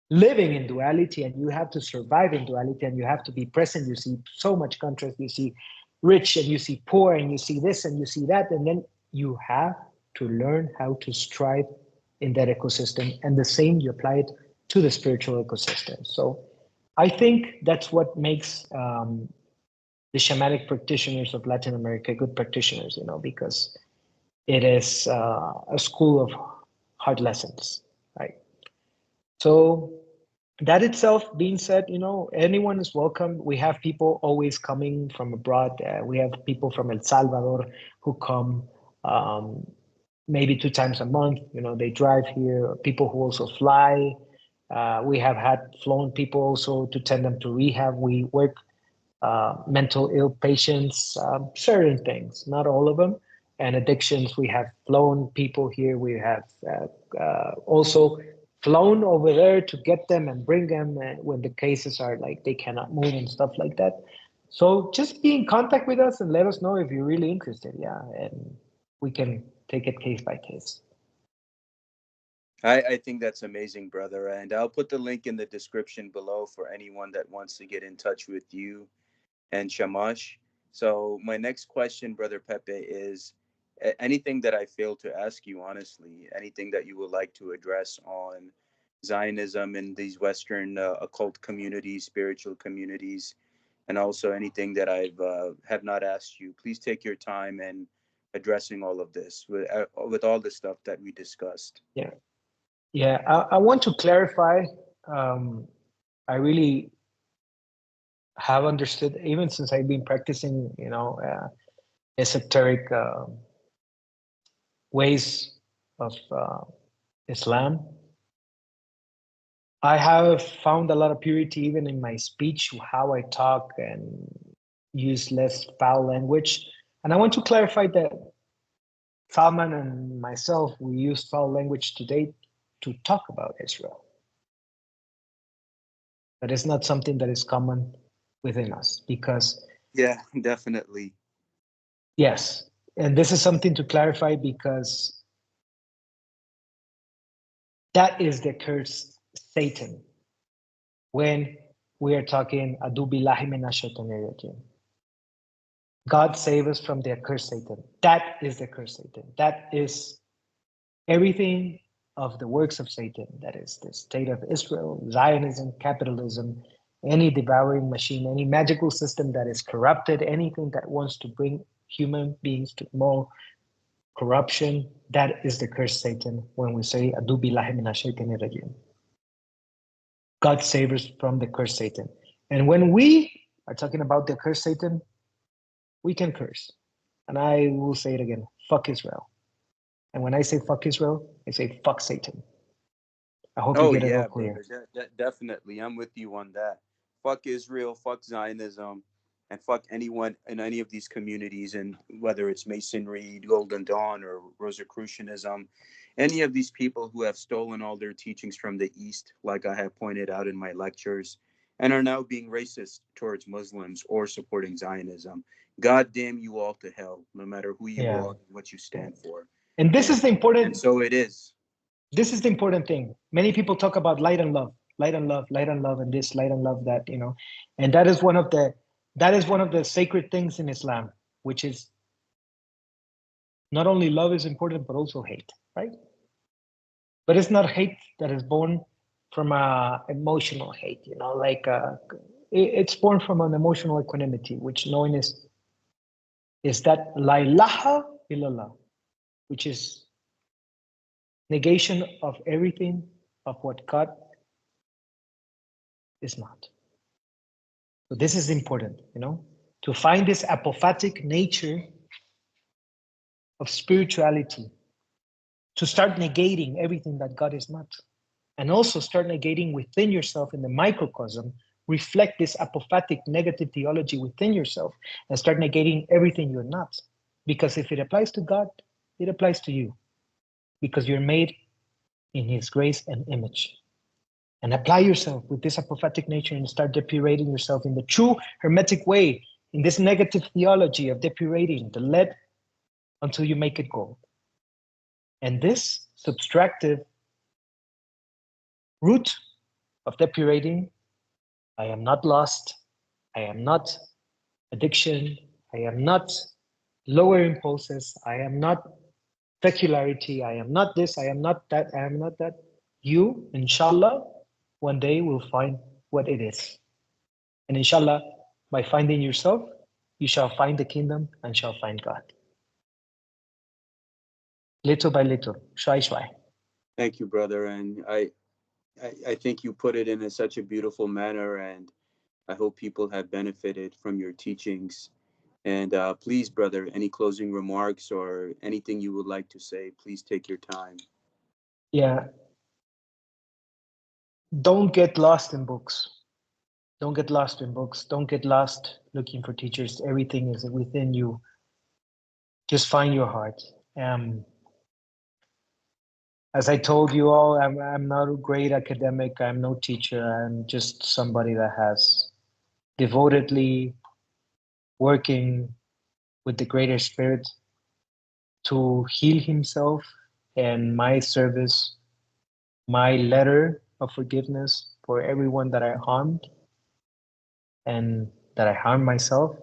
living in duality and you have to survive in duality and you have to be present. You see so much contrast. You see rich and you see poor and you see this and you see that. And then you have to learn how to strive in that ecosystem. And the same, you apply it to the spiritual ecosystem. So I think that's what makes the shamanic practitioners of Latin America good practitioners, because it is a school of hard lessons, right? So that itself being said, anyone is welcome. We have people always coming from abroad. We have people from El Salvador who come maybe 2 times a month. They drive here. People who also fly. We have had flown people also to send them to rehab. We work mental ill patients, certain things, not all of them, and addictions. We have flown people here. We have also flown over there to get them and bring them when the cases are like they cannot move and stuff like that. So just be in contact with us and let us know if you're really interested. Yeah, and we can take it case by case. I think that's amazing, brother. And I'll put the link in the description below for anyone that wants to get in touch with you and Shamash. So my next question, Brother Pepe, is anything that I failed to ask you, honestly, anything that you would like to address on Zionism in these Western occult communities, spiritual communities, and also anything that I've have not asked you. Please take your time and addressing all of this with all the stuff that we discussed. Yeah. I want to clarify. I really have understood, even since I've been practicing, esoteric ways of Islam. I have found a lot of purity even in my speech, how I talk and use less foul language. And I want to clarify that Salman and myself, we use foul language today to talk about Israel. But it's not something that is common within us because... Yeah, definitely. Yes. And this is something to clarify because that is the cursed Satan when we are talking A'udhu billahi minash shaitanir rajim. God save us from the accursed Satan. That is the cursed Satan. That is everything of the works of Satan. That is the state of Israel, Zionism, capitalism, any devouring machine, any magical system that is corrupted, anything that wants to bring human beings to more corruption. That is the cursed Satan when we say A'udhu billahi minash shaitanir rajim. God save us from the cursed Satan. And when we are talking about the cursed Satan, we can curse. And I will say it again, fuck Israel. And when I say fuck Israel, I say fuck Satan. I hope you get it all clear. Brother, definitely. I'm with you on that. Fuck Israel, fuck Zionism, and fuck anyone in any of these communities, and whether it's Masonry, Golden Dawn, or Rosicrucianism, any of these people who have stolen all their teachings from the East, like I have pointed out in my lectures, and are now being racist towards Muslims or supporting Zionism. God damn you all to hell, no matter who you are, what you stand for. And this is the important. And so it is. This is the important thing. Many people talk about light and love, light and love, light and love, and this, light and love, that, and that is one of the sacred things in Islam, which is not only love is important, but also hate, right? But it's not hate that is born from emotional hate, it's born from an emotional equanimity, which known is that la ilaha illallah, which is negation of everything of what God is not. So this is important, to find this apophatic nature of spirituality, to start negating everything that God is not, and also start negating within yourself in the microcosm, reflect this apophatic negative theology within yourself and start negating everything you're not. Because if it applies to God, it applies to you, because you're made in His grace and image. And apply yourself with this apophatic nature and start depurating yourself in the true Hermetic way, in this negative theology of depurating the lead until you make it gold. And this subtractive root of depurating, I am not lost, I am not addiction, I am not lower impulses, I am not secularity, I am not this, I am not that, I am not that. You, inshallah, one day will find what it is. And inshallah, by finding yourself, you shall find the kingdom and shall find God. Little by little, shwai shwai. Thank you, brother. And I think you put it in such a beautiful manner, and I hope people have benefited from your teachings. And please, brother, any closing remarks or anything you would like to say, please take your time. Yeah. Don't get lost in books. Don't get lost in books. Don't get lost looking for teachers. Everything is within you. Just find your heart. As I told you all, I'm not a great academic. I'm no teacher. I'm just somebody that has devotedly working with the greater spirit to heal himself, and my service, my letter of forgiveness for everyone that I harmed and that I harmed myself,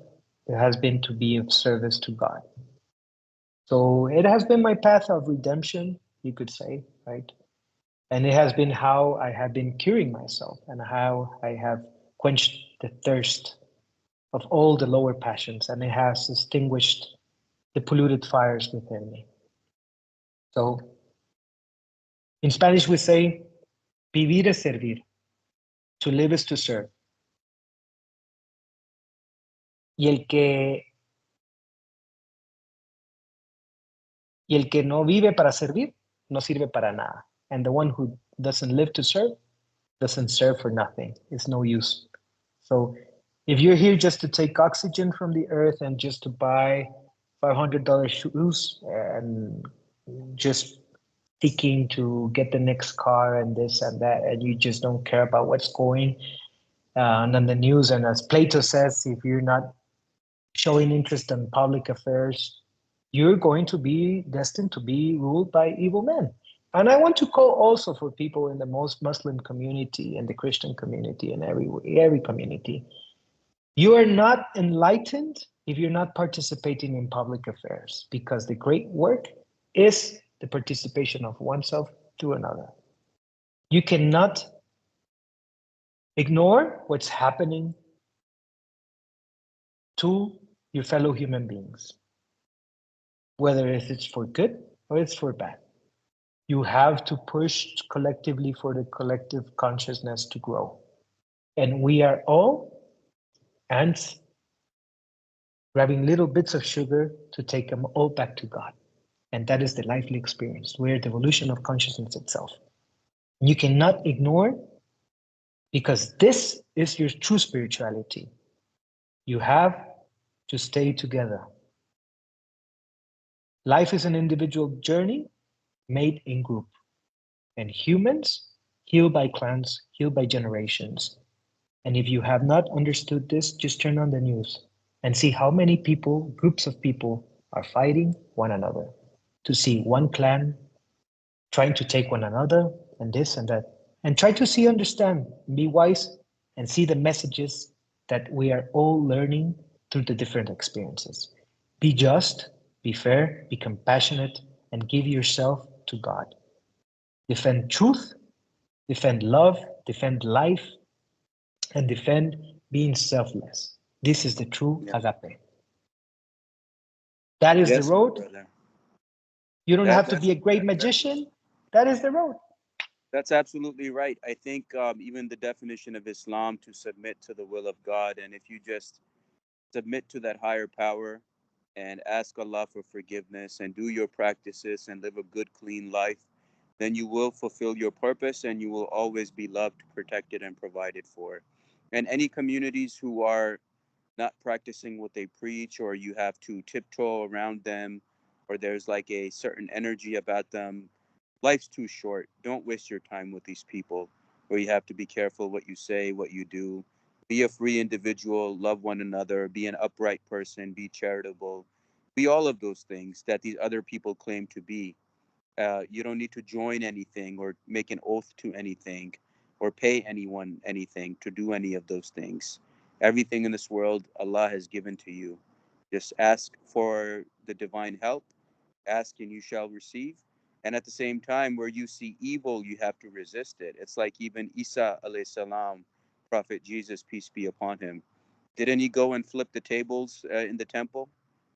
it has been to be of service to God. So it has been my path of redemption, you could say, right? And it has been how I have been curing myself and how I have quenched the thirst of all the lower passions, and it has extinguished the polluted fires within me. So in Spanish we say, vivir es servir. To live is to serve. Y el que no vive para servir, no sirve para nada. And the one who doesn't live to serve, doesn't serve for nothing. It's no use. So if you're here just to take oxygen from the earth and just to buy $500 shoes and just seeking to get the next car and this and that, and you just don't care about what's going on the news, and as Plato says, if you're not showing interest in public affairs, you're going to be destined to be ruled by evil men. And I want to call also for people in the most Muslim community and the Christian community and every community. You are not enlightened if you're not participating in public affairs, because the great work is the participation of oneself to another. You cannot ignore what's happening to your fellow human beings, whether it's for good or it's for bad. You have to push collectively for the collective consciousness to grow. And we are all ants grabbing little bits of sugar to take them all back to God. And that is the lively experience. We're the evolution of consciousness itself. You cannot ignore, because this is your true spirituality. You have to stay together. Life is an individual journey made in group. And humans heal by clans, heal by generations. And if you have not understood this, just turn on the news and see how many people, groups of people, are fighting one another. To see one clan trying to take one another and this and that. And try to see, understand, be wise, and see the messages that we are all learning through the different experiences. Be just, be fair, be compassionate, and give yourself to God. Defend truth, defend love, defend life, and defend being selfless. This is the true Yeah. agape. That is the Yes, my road. brother. You don't have to That's be a great magician. That is the road. that's absolutely right. I think even the definition of Islam to submit to the will of God, and if you just submit to that higher power and ask Allah for forgiveness and do your practices and live a good, clean life, then you will fulfill your purpose and you will always be loved, protected, and provided for. And any communities who are not practicing what they preach, or you have to tiptoe around them, or there's like a certain energy about them, life's too short. Don't waste your time with these people where you have to be careful what you say, what you do. Be a free individual, love one another, be an upright person, be charitable, be all of those things that these other people claim to be. You don't need to join anything or make an oath to anything or pay anyone anything to do any of those things. Everything in this world, Allah has given to you. Just ask for the divine help, ask and you shall receive. And at the same time, where you see evil, you have to resist it. It's like even Isa alayhi salam, Prophet Jesus, peace be upon him. Didn't he go and flip the tables in the temple?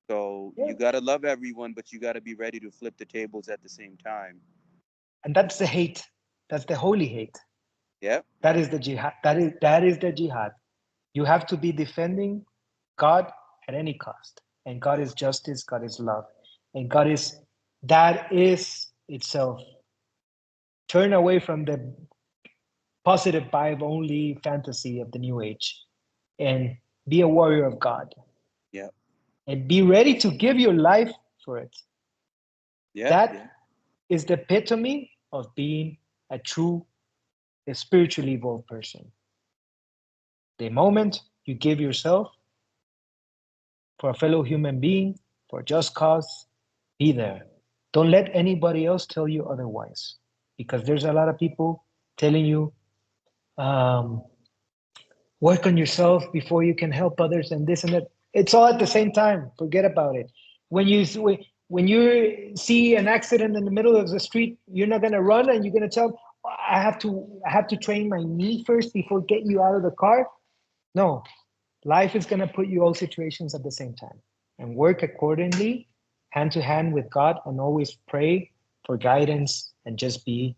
So Yeah. you got to love everyone, but you got to be ready to flip the tables at the same time. And that's the hate. That's the holy hate. Yep. That is the jihad. That is the jihad. You have to be defending God at any cost. And God is justice, God is love. And God is that is itself. Turn away from the positive vibe only fantasy of the new age and be a warrior of God Yep. and be ready to give your life for it. Yep. That Yep. is the epitome of being a true, a spiritually evolved person. The moment you give yourself for a fellow human being, for a just cause, be there. Don't let anybody else tell you otherwise, because there's a lot of people telling you, um, work on yourself before you can help others and this and that. It's all at the same time. Forget about it. When you see an accident in the middle of the street, you're not gonna run and you're gonna tell, I have to train my knee first before get you out of the car. No, life is gonna put you all situations at the same time, and work accordingly, hand to hand with God, and always pray for guidance and just be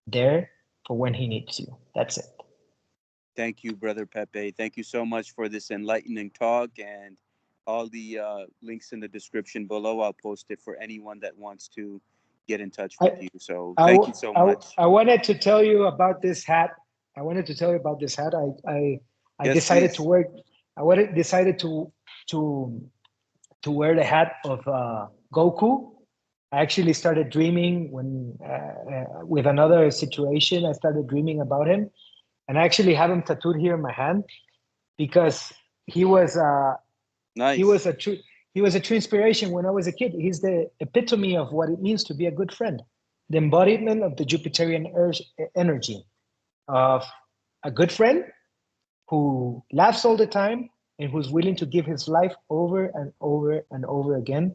there for when He needs you. That's it. Thank you, Brother Pepe. Thank you so much for this enlightening talk, and all the links in the description below. I'll post it for anyone that wants to get in touch with I, you. So I, thank you so much. I wanted to tell you about this hat. I wanted to tell you about this hat. I Yes, decided to please. wear. Decided to to wear the hat of Goku. I actually started dreaming when with another situation. I started dreaming about him, and I actually have him tattooed here in my hand because he was he Nice. was a true he was a true inspiration when I was a kid. He's the epitome of what it means to be a good friend, the embodiment of the Jupiterian energy of a good friend who laughs all the time and who's willing to give his life over and over and over again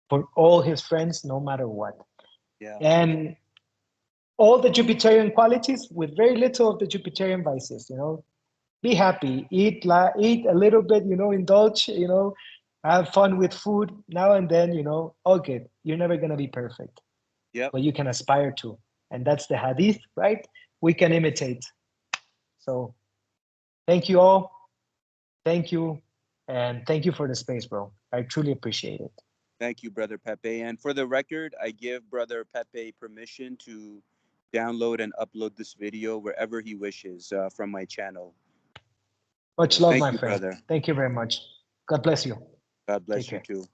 for all his friends, no matter what. Yeah. And all the Jupiterian qualities with very little of the Jupiterian vices, be happy, eat a little bit, indulge, have fun with food now and then, all good. You're never going to be perfect, Yep. but you can aspire to. And that's the hadith, right? We can imitate. So thank you all. Thank you. And thank you for the space, bro. I truly appreciate it. Thank you, Brother Pepe. And for the record, I give Brother Pepe permission to download and upload this video wherever he wishes from my channel. Much love, Thank my you, friend. brother. Thank you very much. God bless you. God bless Take you care. too.